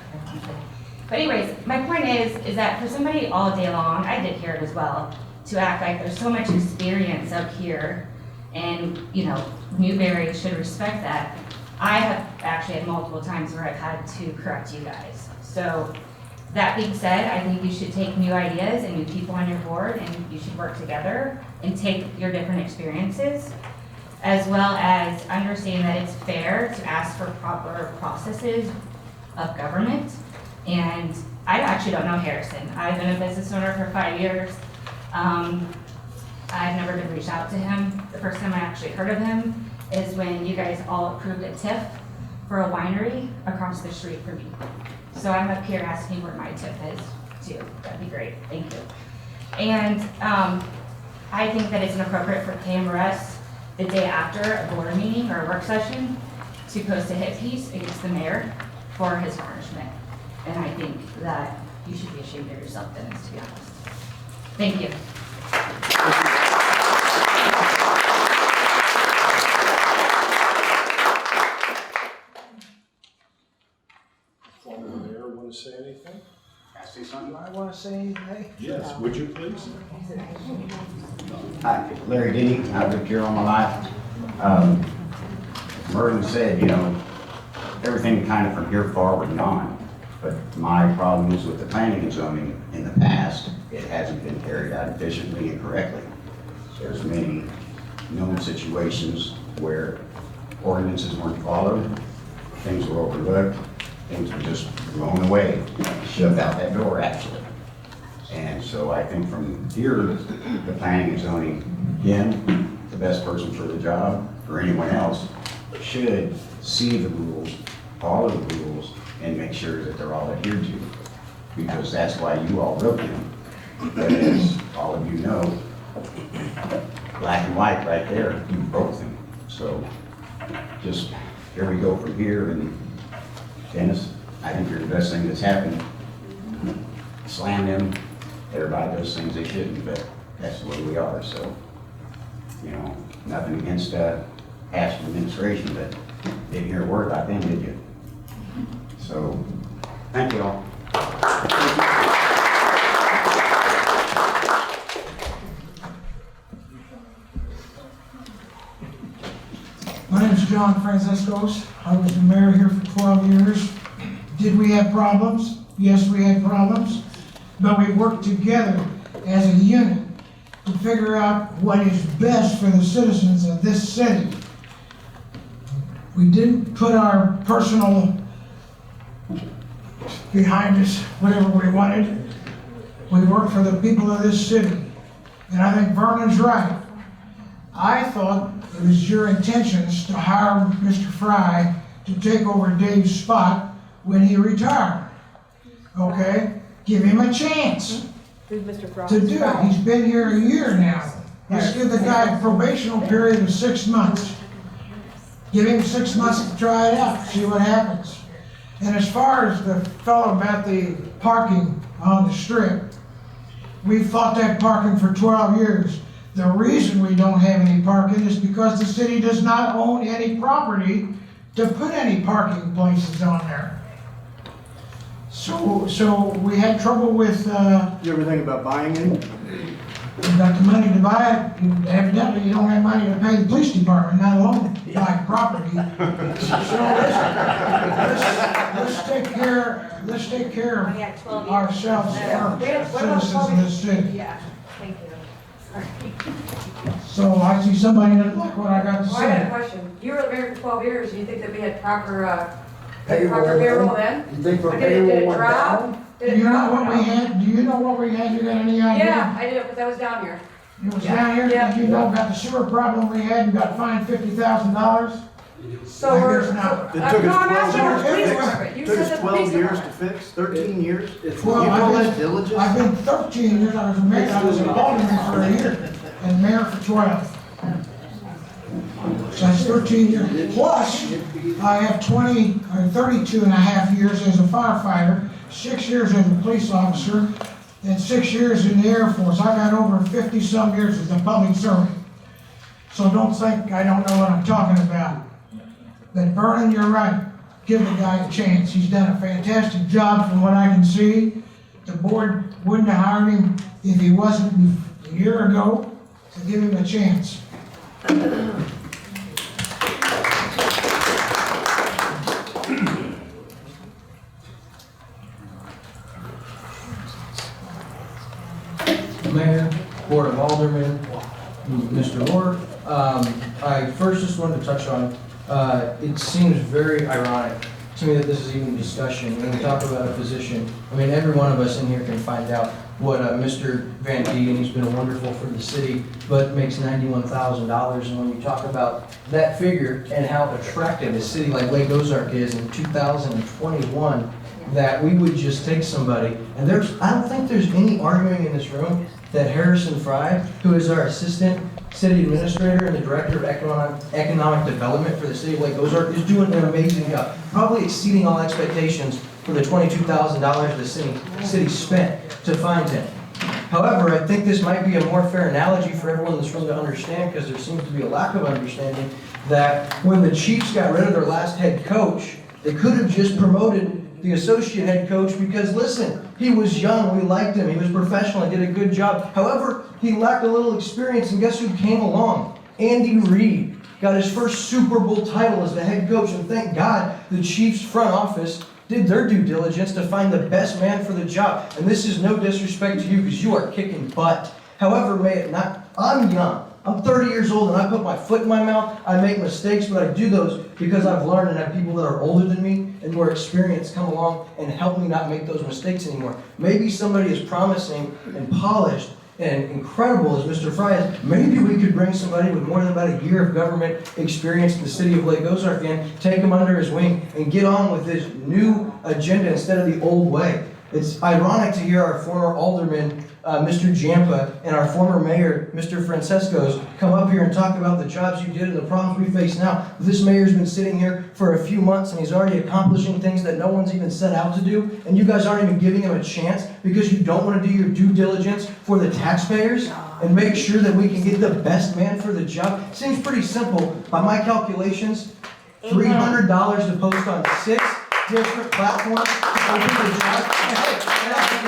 But anyways, my point is that for somebody all day long, I did hear it as well, to act like there's so much experience up here and, you know, Newberry should respect that. I have actually had multiple times where I've had to correct you guys. So that being said, I think you should take new ideas and new people on your board, and you should work together and take your different experiences, as well as understand that it's fair to ask for proper processes of government. And I actually don't know Harrison. I've been a business owner for 5 years. I've never been reached out to him. The first time I actually heard of him is when you guys all approved a TIF for a winery across the street from me. So I'm up here asking where my TIF is too. That'd be great, thank you. And I think that it's inappropriate for KMRS the day after a board meeting or a work session to post a hit piece against the mayor for his garnishment. And I think that you should be ashamed of yourself, Dennis, to be honest. Thank you. Former mayor, want to say anything? Can I say something I want to say today? Yes, would you please? Hi, Larry Denny. I've lived here all my life. Merlin said, you know, everything kind of from here forward and on. But my problem is with the planning and zoning in the past, it hasn't been carried out efficiently and correctly. There's many known situations where ordinances weren't followed, things were overlooked, things were just blown away, shoved out that door actually. And so I think from here, the planning and zoning, again, the best person for the job, or anyone else, should see the rules, follow the rules, and make sure that they're all adhered to. Because that's why you all wrote them. But as all of you know, black and white right there, you broke them. So just, here we go from here, and Dennis, I think you're the best thing that's happened. Slam them, everybody does things they shouldn't, but that's the way we are, so, you know, nothing against past administration, but didn't hear a word about them, did you? So, thank you all. My name's John Franciscos. I was the mayor here for 12 years. Did we have problems? Yes, we had problems. But we worked together as a unit to figure out what is best for the citizens of this city. We didn't put our personal behind us, whatever we wanted. We worked for the people of this city. And I think Vernon's right. I thought it was your intentions to hire Mr. Fry to take over Dave's spot when he retired. Okay? Give him a chance Who's Mr. Frost? to do it. He's been here a year now. Let's give the guy a probational period of 6 months. Give him 6 months to try it out, see what happens. And as far as the fellow about the parking on the strip, we fought that parking for 12 years. The reason we don't have any parking is because the city does not own any property to put any parking places on there. So we had trouble with, You ever think about buying any? you got the money to buy it, evidently you don't have money to pay the police department, not alone buy property. So let's take care of ourselves first, citizens of this city. Yeah, thank you. So I see somebody that like what I got to Well, I got a say. question. You were there for 12 years, do you think that we had proper Payroll payroll then? You think our Like, did payroll it went drop? down? Did Do it you know drop or what we no? had? Do you know what we had? You got any idea? Yeah, I did, because I was down here. It was Yeah. down here, Yeah. did you know about the sewer problem we had and got fined $50,000? So I we're. guess not. It took No, I'm us asking 12 the police years to department. fix. You Took said us the 12 police years to department. fix, 13 years? Well, You call that I've diligence? been 13 years, I was a mayor, I was an alderman for a year, and mayor for 12. So that's 13 years. Plus, I have 32 and a half years as a firefighter, 6 years as a police officer, and 6 years in the Air Force. I got over 50-some years as a public servant. So don't think I don't know what I'm talking about. But Vernon, you're right. Give the guy a chance. He's done a fantastic job from what I can see. The board wouldn't have hired him if he wasn't a year ago, so give him a chance. Mayor, Board of Aldermen, Mr. Moore. I first just wanted to touch on, it seems very ironic to me that this is even a discussion. When we talk about a position, I mean, every one of us in here can find out what Mr. Van Degen, he's been wonderful for the city, but makes $91,000. And when you talk about that figure and how attractive a city like Lake Ozark is in 2021, that we would just take somebody, and I don't think there's any arguing in this room that Harrison Fry, who is our assistant city administrator and the director of economic development for the city of Lake Ozark, is doing an amazing job, probably exceeding all expectations for the $22,000 the city spent to find him. However, I think this might be a more fair analogy for everyone in this room to understand, because there seems to be a lack of understanding that when the Chiefs got rid of their last head coach, they could have just promoted the associate head coach because, listen, he was young, we liked him, he was professional, he did a good job. However, he lacked a little experience, and guess who came along? Andy Reid got his first Super Bowl title as the head coach, and thank God the Chiefs front office did their due diligence to find the best man for the job. And this is no disrespect to you, because you are kicking butt. However, may it not, I'm young. I'm 30 years old and I put my foot in my mouth. I make mistakes, but I do those because I've learned and have people that are older than me and more experienced come along and help me not make those mistakes anymore. Maybe somebody as promising and polished and incredible as Mr. Fry is, maybe we could bring somebody with more than about a year of government experience in the city of Lake Ozark in, take him under his wing, and get on with this new agenda instead of the old way. It's ironic to hear our former alderman, Mr. Jampa, and our former mayor, Mr. Francescos, come up here and talk about the jobs you did and the problems we face now. This mayor's been sitting here for a few months and he's already accomplishing things that no one's even set out to do, and you guys aren't even giving him a chance because you don't want to do your due diligence for the taxpayers and make sure that we can get the best man for the job. Seems pretty simple. By my calculations, $300 to post on 6 different platforms to open the job. And I can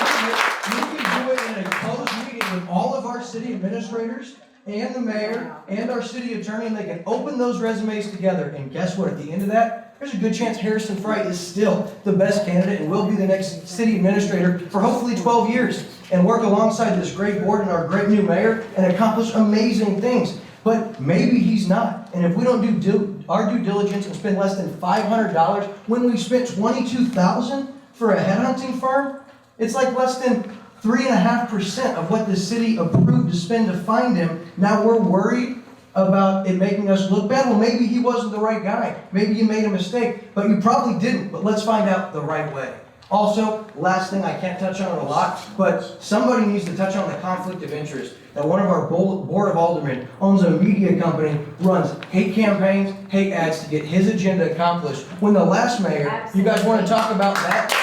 you can do it in a closed meeting with all of our city administrators and the mayor and our city attorney, and they can open those resumes together. And guess what? At the end of that, there's a good chance Harrison Fry is still the best candidate and will be the next city administrator for hopefully 12 years and work alongside this great board and our great new mayor and accomplish amazing things. But maybe he's not. And if we don't do our due diligence and spend less than $500 when we spent $22,000 for a headhunting firm, it's like less than 3.5% of what the city approved to spend to find him. Now we're worried about it making us look bad. Well, maybe he wasn't the right guy. Maybe you made a mistake, but you probably didn't. But let's find out the right way. Also, last thing, I can't touch on it a lot, but somebody needs to touch on the conflict of interest. That one of our board of aldermen owns a media company, runs hate campaigns, hate ads to get his agenda accomplished. When the last mayor, you guys want to talk about that?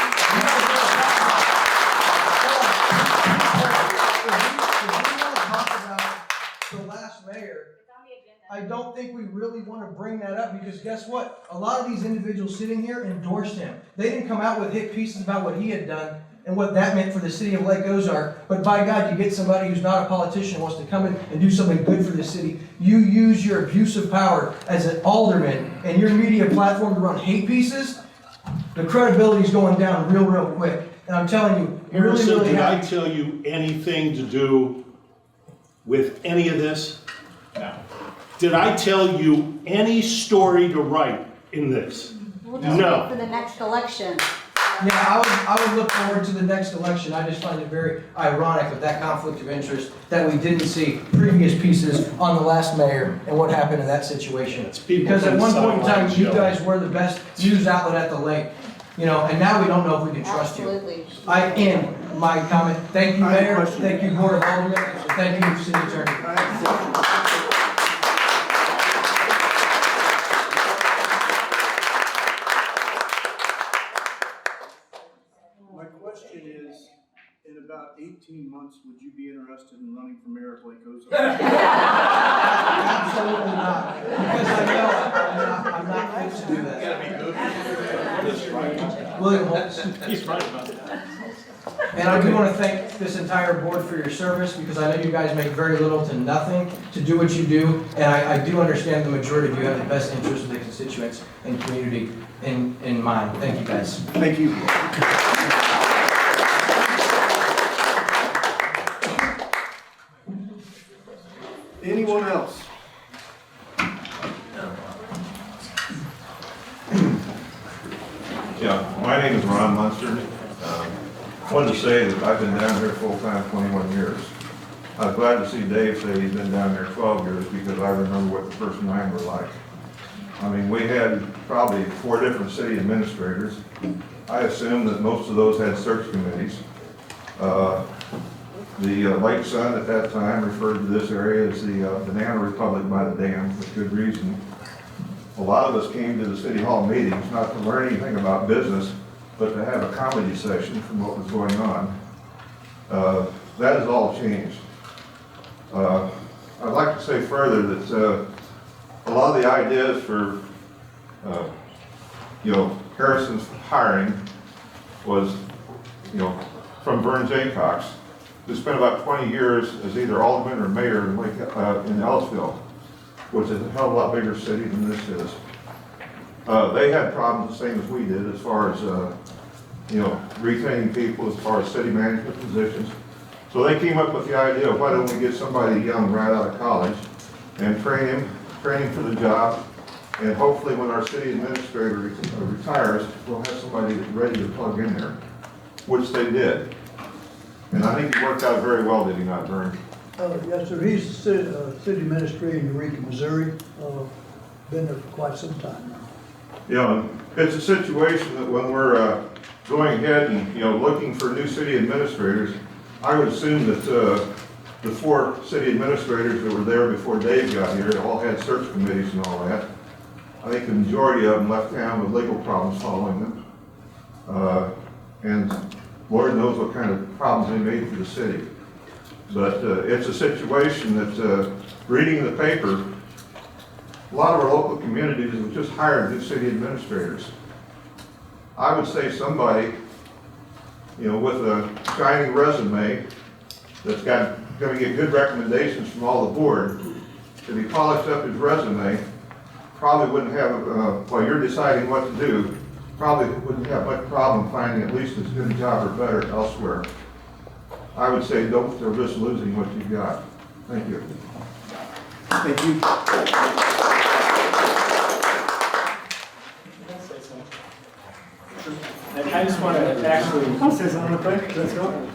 I don't think we really want to bring that up because guess what? A lot of these individuals sitting here endorsed him. They didn't come out with hit pieces about what he had done and what that meant for the city of Lake Ozark. But by God, you get somebody who's not a politician, wants to come in and do something good for the city. You use your abuse of power as an alderman and your media platform to run hate pieces, the credibility is going down real quick. And I'm telling you, Harrison, really did I tell you anything to do with any of this? No. Did I tell you any story to write in this? We'll just wait for the next election. Yeah, I would look forward to the next election. I just find it very ironic with that conflict of interest that we didn't see previous pieces on the last mayor and what happened in that situation. Because at one point in time, you guys were the best news outlet at the lake. You know, and now we don't know if we can trust you. Absolutely. I end my comment. Thank you, Mayor. Thank you, Board of Aldermen. And thank you, City Attorney. My question is, in about 18 months, would you be interested in running for mayor of Lake Ozark? Absolutely not. Because I know I'm not fit to do that. William Holtz. He's right about that. And I do want to thank this entire board for your service because I know you guys make very little to nothing to do what you do. And I do understand the majority of you have the best interest of the constituents and community in mind. Thank you, guys. Thank you. Anyone else? Yeah, my name is Ron Munster. I wanted to say that I've been down here full-time 21 years. I was glad to see Dave say he's been down there 12 years because I remember what the first 9 were like. I mean, we had probably 4 different city administrators. I assume that most of those had search committees. The Lake Sun at that time referred to this area as the Banana Republic by the dam, with good reason. A lot of us came to the city hall meetings not to learn anything about business, but to have a comedy session from what was going on. That has all changed. I'd like to say further that a lot of the ideas for Harrison's hiring was from Vern Jaycox, who spent about 20 years as either alderman or mayor in Ellisville, which is a hell of a lot bigger city than this is. They had problems the same as we did as far as retaining people, as far as city management positions. So they came up with the idea of why don't we get somebody young right out of college and train him for the job, and hopefully when our city administrator retires, we'll have somebody ready to plug in there, which they did. And I think it worked out very well, did he not, Vern? Yes, sir. He's the city administrator in Eureka, Missouri. Been there for quite some time now. Yeah, it's a situation that when we're going ahead and looking for new city administrators, I would assume that the 4 city administrators that were there before Dave got here all had search committees and all that. I think the majority of them left town with legal problems following them. And Lord knows what kind of problems they made for the city. But it's a situation that, reading the paper, a lot of our local communities have just hired new city administrators. I would say somebody, with a shining resume that's got gonna get good recommendations from all the board. If he polished up his resume, probably wouldn't have, while you're deciding what to do, probably wouldn't have much problem finding at least as good a job or better elsewhere. I would say don't risk losing what you've got. Thank you. Thank you. I just want to actually. I'll say something real quick. Let's go.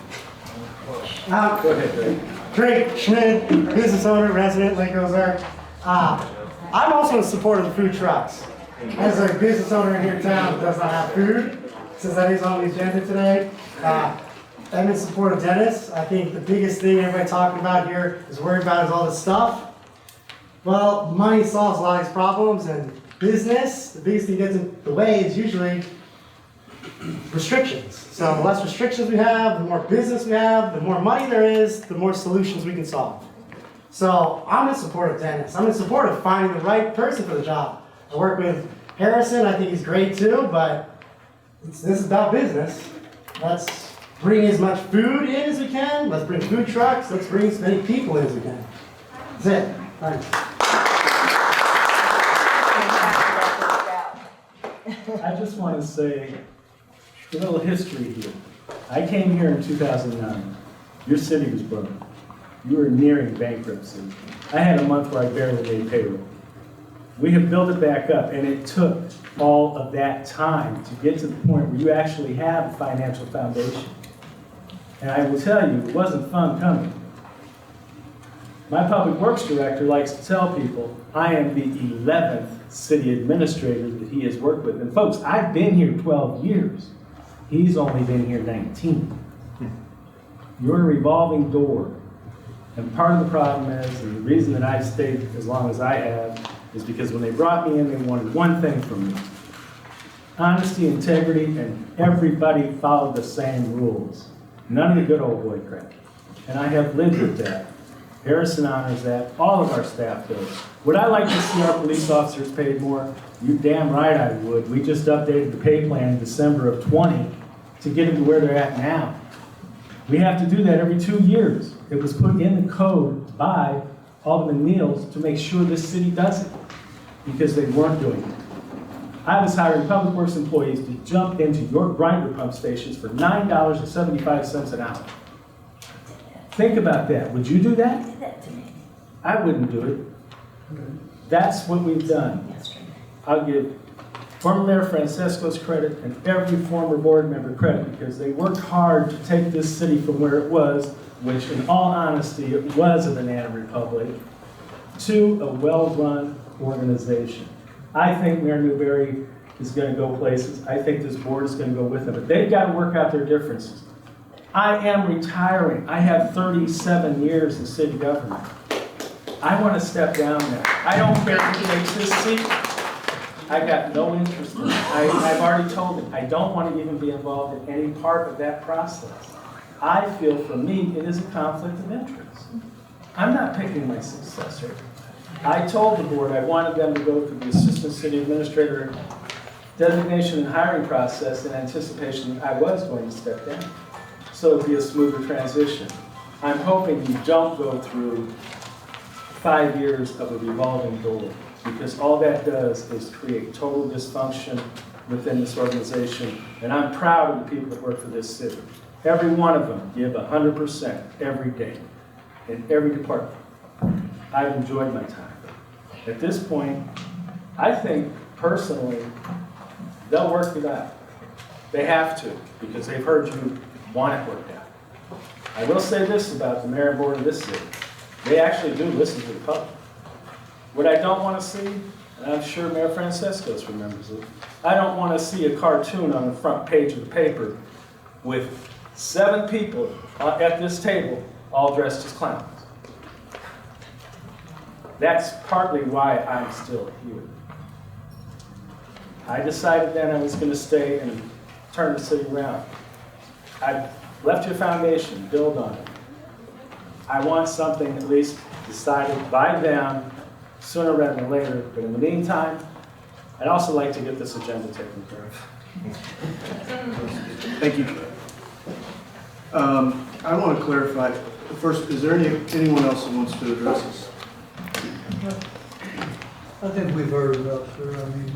Go ahead, Greg. Greg Schmidt, business owner, resident, Lake Ozark. I'm also in support of the food trucks. As a business owner in here in town that does not have food, since that is on the agenda today, I'm in support of Dennis. I think the biggest thing everybody talking about here is worried about is all this stuff. Well, money solves a lot of these problems, and business, the biggest thing that gets in the way is usually restrictions. So the less restrictions we have, the more business we have, the more money there is, the more solutions we can solve. So I'm in support of Dennis. I'm in support of finding the right person for the job. I work with Harrison. I think he's great too, but this is about business. Let's bring as much food in as we can. Let's bring food trucks. Let's bring as many people in as we can. That's it. Thanks. I just want to say a little history here. I came here in 2009. Your city was broke. You were nearing bankruptcy. I had a month where I barely made payroll. We have built it back up, and it took all of that time to get to the point where you actually have a financial foundation. And I will tell you, it wasn't fun coming. My public works director likes to tell people, I am the 11th city administrator that he has worked with. And folks, I've been here 12 years. He's only been here 19. You're a revolving door. And part of the problem is, and the reason that I've stayed as long as I have, is because when they brought me in, they wanted one thing from me. Honesty, integrity, and everybody followed the same rules. None of the good old boy crap. And I have lived with that. Harrison honors that. All of our staff does. Would I like to see our police officers paid more? You damn right I would. We just updated the pay plan in December of 20 to get them to where they're at now. We have to do that every 2 years. It was put in the code by Alderman Niels to make sure this city does it, because they weren't doing it. I was hiring public works employees to jump into your grinder pump stations for $9.75 an hour. Think about that. Would you do that? I wouldn't do it. That's what we've done. I'll give former Mayor Francesco's credit and every former board member credit, because they worked hard to take this city from where it was, which in all honesty, it was a banana republic, to a well-run organization. I think Mayor Newberry is going to go places. I think this board is going to go with them, but they've got to work out their differences. I am retiring. I have 37 years in city government. I want to step down there. I don't care who takes this seat. I got no interest in it. I've already told them, I don't want to even be involved in any part of that process. I feel for me, it is a conflict of interest. I'm not picking my successor. I told the board I wanted them to go through the assistant city administrator designation and hiring process in anticipation that I was going to step down. So it'd be a smoother transition. I'm hoping you don't go through 5 years of a revolving door, because all that does is create total dysfunction within this organization. And I'm proud of the people that work for this city. Every one of them give 100% every day in every department. I've enjoyed my time. At this point, I think personally, they'll work it out. They have to, because they've heard you want it worked out. I will say this about the mayor and board of this city. They actually do listen to the public. What I don't want to see, and I'm sure Mayor Francescos remembers it, I don't want to see a cartoon on the front page of the paper with 7 people at this table all dressed as clowns. That's partly why I'm still here. I decided then I was going to stay and turn the city around. I've left your foundation, build on it. I want something at least decided by them sooner rather than later, but in the meantime, I'd also like to get this agenda taken care of. Thank you. I want to clarify, first, is there anyone else that wants to address this? I think we've heard enough, sir. I mean,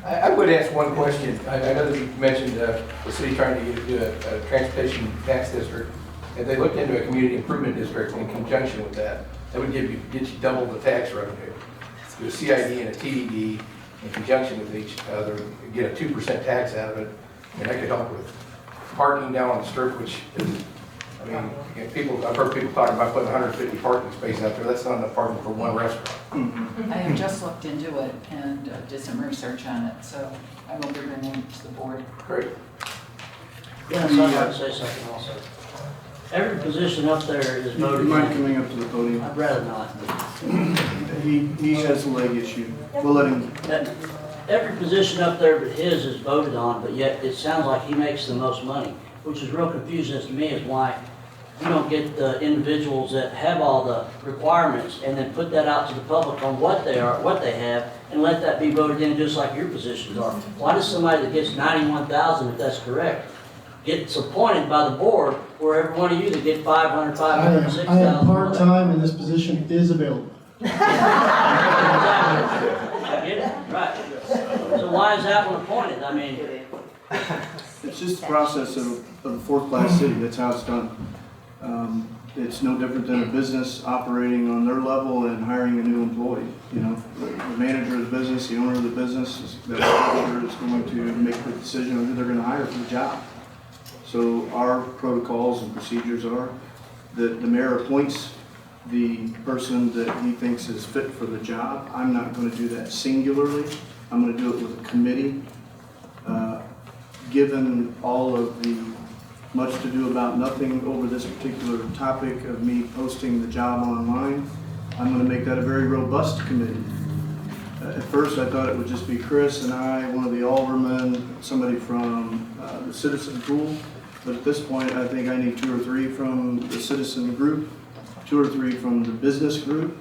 I would ask one question. I know that you mentioned the city trying to do a transportation tax district. If they looked into a community improvement district in conjunction with that, that would get you double the tax revenue. Do a CID and a TDD in conjunction with each other, get a 2% tax out of it, and that could help with parking down on the strip, which is, I mean, again, I've heard people talking about putting 150 parking spaces out there. That's not enough parking for one restaurant. I have just looked into it and did some research on it, so I will bring it to the board. Great. Yes, I'd like to say something also. Every position up there is You voted mind in. coming up to the podium? I'd rather not. He has a leg issue. We'll let him. Every position up there but his is voted on, but yet it sounds like he makes the most money, which is real confusing as to me is why you don't get the individuals that have all the requirements and then put that out to the public on what they are, what they have, and let that be voted in just like your positions are. Why does somebody that gets 91,000, if that's correct, gets appointed by the board, where every one of you that get 500, 500, 6,000? I am part-time and this position is available. I get it, right. So why is that one appointed? I mean, It's just the process of a fourth-class city. That's how it's done. It's no different than a business operating on their level and hiring a new employee. You know, the manager of the business, the owner of the business, that manager is going to make the decision on who they're going to hire for the job. So our protocols and procedures are that the mayor appoints the person that he thinks is fit for the job. I'm not going to do that singularly. I'm going to do it with a committee. Given all of the much to do about nothing over this particular topic of me posting the job online, I'm going to make that a very robust committee. At first, I thought it would just be Chris and I, one of the aldermen, somebody from the citizen pool. But at this point, I think I need 2 or 3 from the citizen group, 2 or 3 from the business group.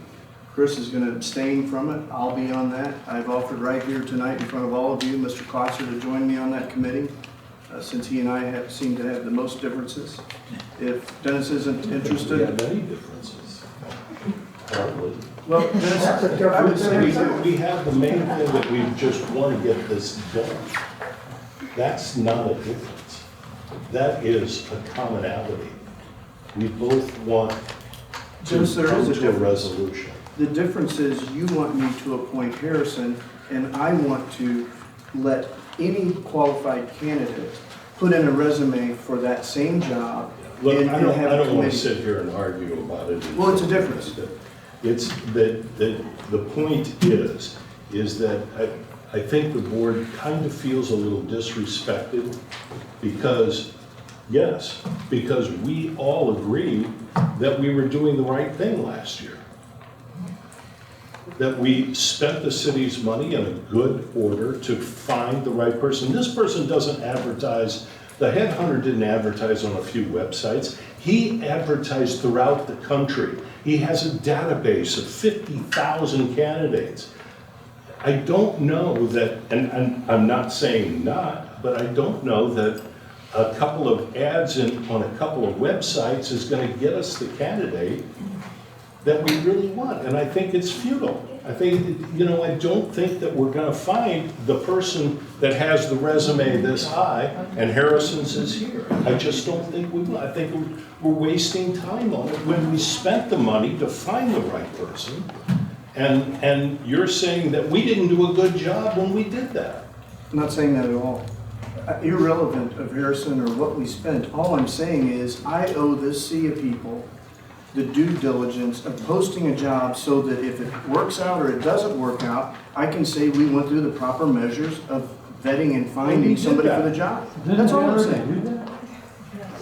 Chris is going to abstain from it. I'll be on that. I've offered right here tonight in front of all of you, Mr. Klotzer, to join me on that committee, since he and I seem to have the most differences. If Dennis isn't interested. We have many differences. Hardly. Well, Dennis, I would say we have the main thing that we just want to get this done. That's not a difference. That is a commonality. We both want to Dennis, there come is a to a difference. resolution. The difference is you want me to appoint Harrison, and I want to let any qualified candidate put in a resume for that same job. Look, and I you'll have a don't want to committee. sit here and argue about it. Well, it's a difference. It's that the point is that I think the board kind of feels a little disrespected because, yes, because we all agreed that we were doing the right thing last year. That we spent the city's money in a good order to find the right person. This person doesn't advertise, the headhunter didn't advertise on a few websites. He advertised throughout the country. He has a database of 50,000 candidates. I don't know that, and I'm not saying not, but I don't know that a couple of ads on a couple of websites is going to get us the candidate that we really want, and I think it's futile. I think, I don't think that we're gonna find the person that has the resume this high, and Harrison's is here. I just don't think we will. I think we're wasting time on it when we spent the money to find the right person, and you're saying that we didn't do a good job when we did that. I'm not saying that at all. Irrelevant of Harrison or what we spent, all I'm saying is I owe this sea of people the due diligence of posting a job so that if it works out or it doesn't work out, I can say we went through the proper measures of vetting and finding somebody for the job. That's all I'm saying.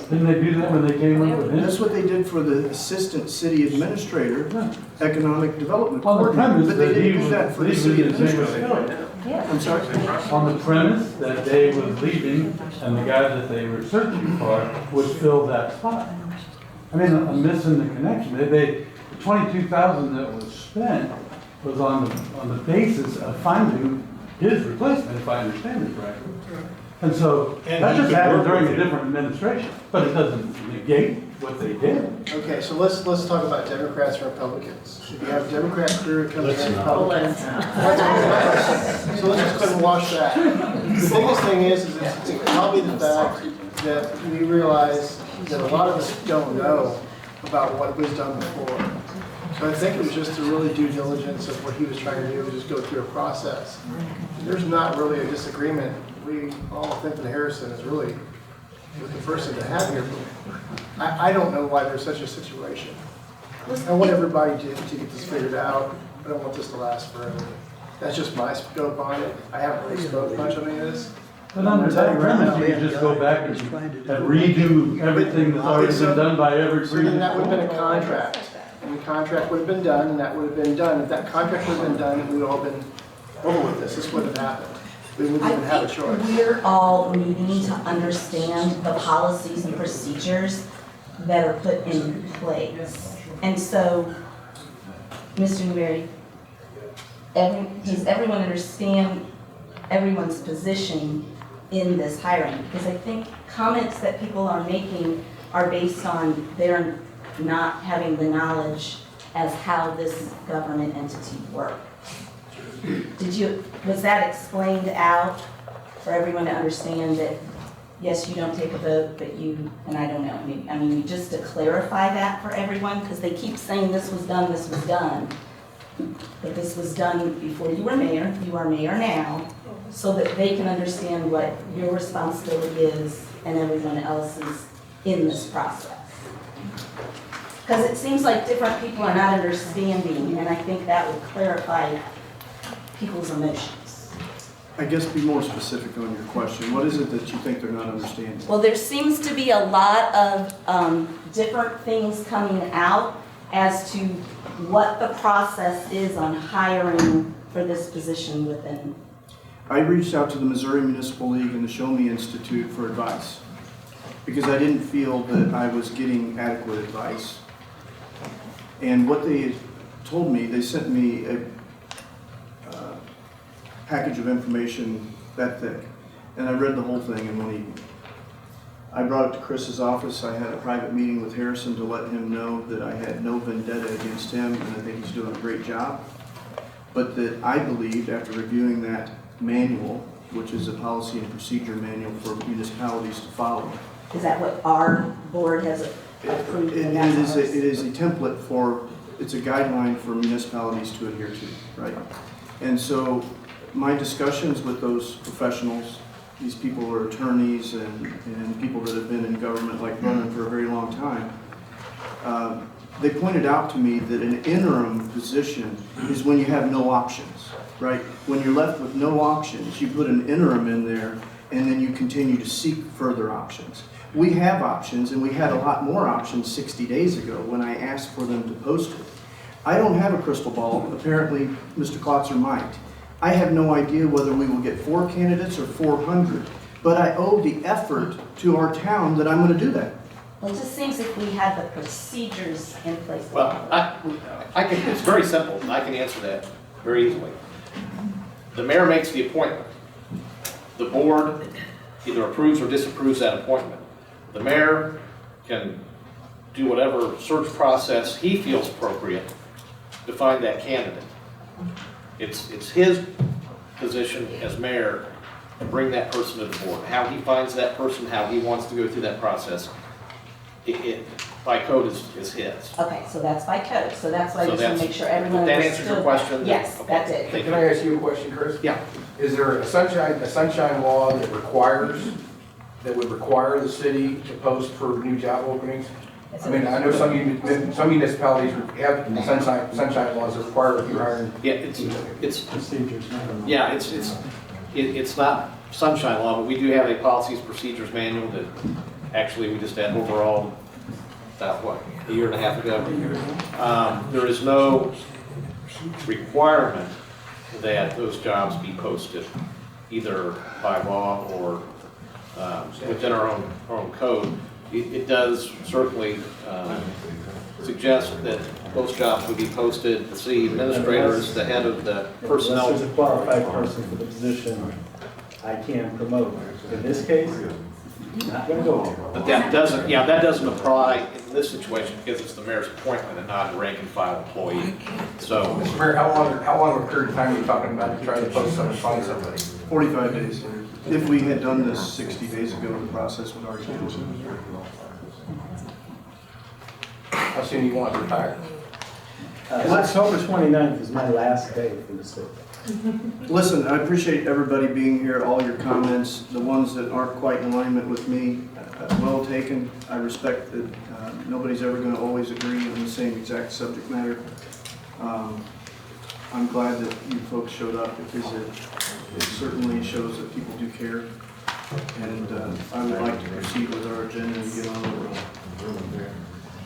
Didn't they do that when they came up with this? That's what they did for the assistant city administrator, economic development On the coordinator, premise but they that didn't he do was that for the leaving city and they was administrator. I'm sorry? On the premise that they was leaving and the guy that they were searching for would fill that spot. I mean, I'm missing the connection. The 22,000 that was spent was on the basis of finding his replacement, if I understand it correctly. And so, And that he just could happened work during with a you. different administration, but it doesn't negate what they did. Okay, so let's talk about Democrats and Republicans. If you have a Democrat crew that comes in, Republicans. So let's just go ahead and wash that. The biggest thing is it's probably the fact that we realize that a lot of us don't know about what was done before. So I think it was just a really due diligence of what he was trying to do, just go through a process. There's not really a disagreement. We all think that Harrison is really the person to have here. I don't know why there's such a situation. I want everybody to get this figured out. I don't want this to last forever. That's just my scope on it. I haven't really spoke much on any of this. But under that premise, you could just go back and redo everything that's already been done by every So then previous. that would have been a contract. And the contract would have been done, and that would have been done. If that contract would have been done, we would all been over with this. This wouldn't have happened. We wouldn't even have a choice. We're all needing to understand the policies and procedures that are put in place. And so, Mr. Newberry, does everyone understand everyone's position in this hiring? Because I think comments that people are making are based on their not having the knowledge as how this government entity works. Was that explained out for everyone to understand that, yes, you don't take a vote, but you, and I don't know, I mean, just to clarify that for everyone, because they keep saying this was done, but this was done before you were mayor now, so that they can understand what your responsibility is and everyone else's in this process. Because it seems like different people are not understanding, and I think that would clarify people's emotions. I guess be more specific on your question. What is it that you think they're not understanding? Well, there seems to be a lot of different things coming out as to what the process is on hiring for this position within. I reached out to the Missouri Municipal League and the Show Me Institute for advice because I didn't feel that I was getting adequate advice. And what they told me, they sent me a package of information that thick, and I read the whole thing in one evening. I brought it to Chris's office. I had a private meeting with Harrison to let him know that I had no vendetta against him, and I think he's doing a great job. But that I believed, after reviewing that manual, which is a policy and procedure manual for municipalities to follow. Is that what our board has approved? It is a template for, it's a guideline for municipalities to adhere to, right? And so my discussions with those professionals, these people are attorneys and people that have been in government like Vernon for a very long time, they pointed out to me that an interim position is when you have no options, right? When you're left with no options, you put an interim in there and then you continue to seek further options. We have options, and we had a lot more options 60 days ago when I asked for them to post it. I don't have a crystal ball. Apparently, Mr. Klotzer might. I have no idea whether we will get 4 candidates or 400, but I owe the effort to our town that I'm going to do that. Well, it just seems if we had the procedures in place. Well, I can, it's very simple, and I can answer that very easily. The mayor makes the appointment. The board either approves or disapproves that appointment. The mayor can do whatever search process he feels appropriate to find that candidate. It's his position as mayor to bring that person to the board. How he finds that person, how he wants to go through that process, by code is his. Okay, so that's by code, so that's why I So just want to that's- make sure everyone that understood. answers your question? Yes, Okay. that did. Thank Can I ask you a question, Chris? Yeah. Is there a sunshine law that would require the city to post for new job openings? I mean, I know some municipalities have sunshine laws that require if you're hiring. Yeah, it's Procedures. yeah, it's not sunshine law, but we do have a policies procedures manual that actually we just had overall about what, a year and a half ago. There is no requirement that those jobs be posted either by law or within our own code. It does certainly suggest that those jobs would be posted. The city administrator is the head of the personnel. Unless there's a qualified person for the position, I can promote. In this case, not gonna go there. But that doesn't, yeah, that doesn't apply in this situation because it's the mayor's appointment and not a rank and file employee. So, Mr. Mayor, how long of a period of time are you talking about to try to post something, find somebody? 45 days. If we had done this 60 days ago, the process would already be. How soon do you want to retire? October 29th is my last day for the state. Listen, I appreciate everybody being here, all your comments, the ones that aren't quite in alignment with me, well taken. I respect that nobody's ever going to always agree on the same exact subject matter. I'm glad that you folks showed up because it certainly shows that people do care. And I would like to proceed with our agenda and get on with it.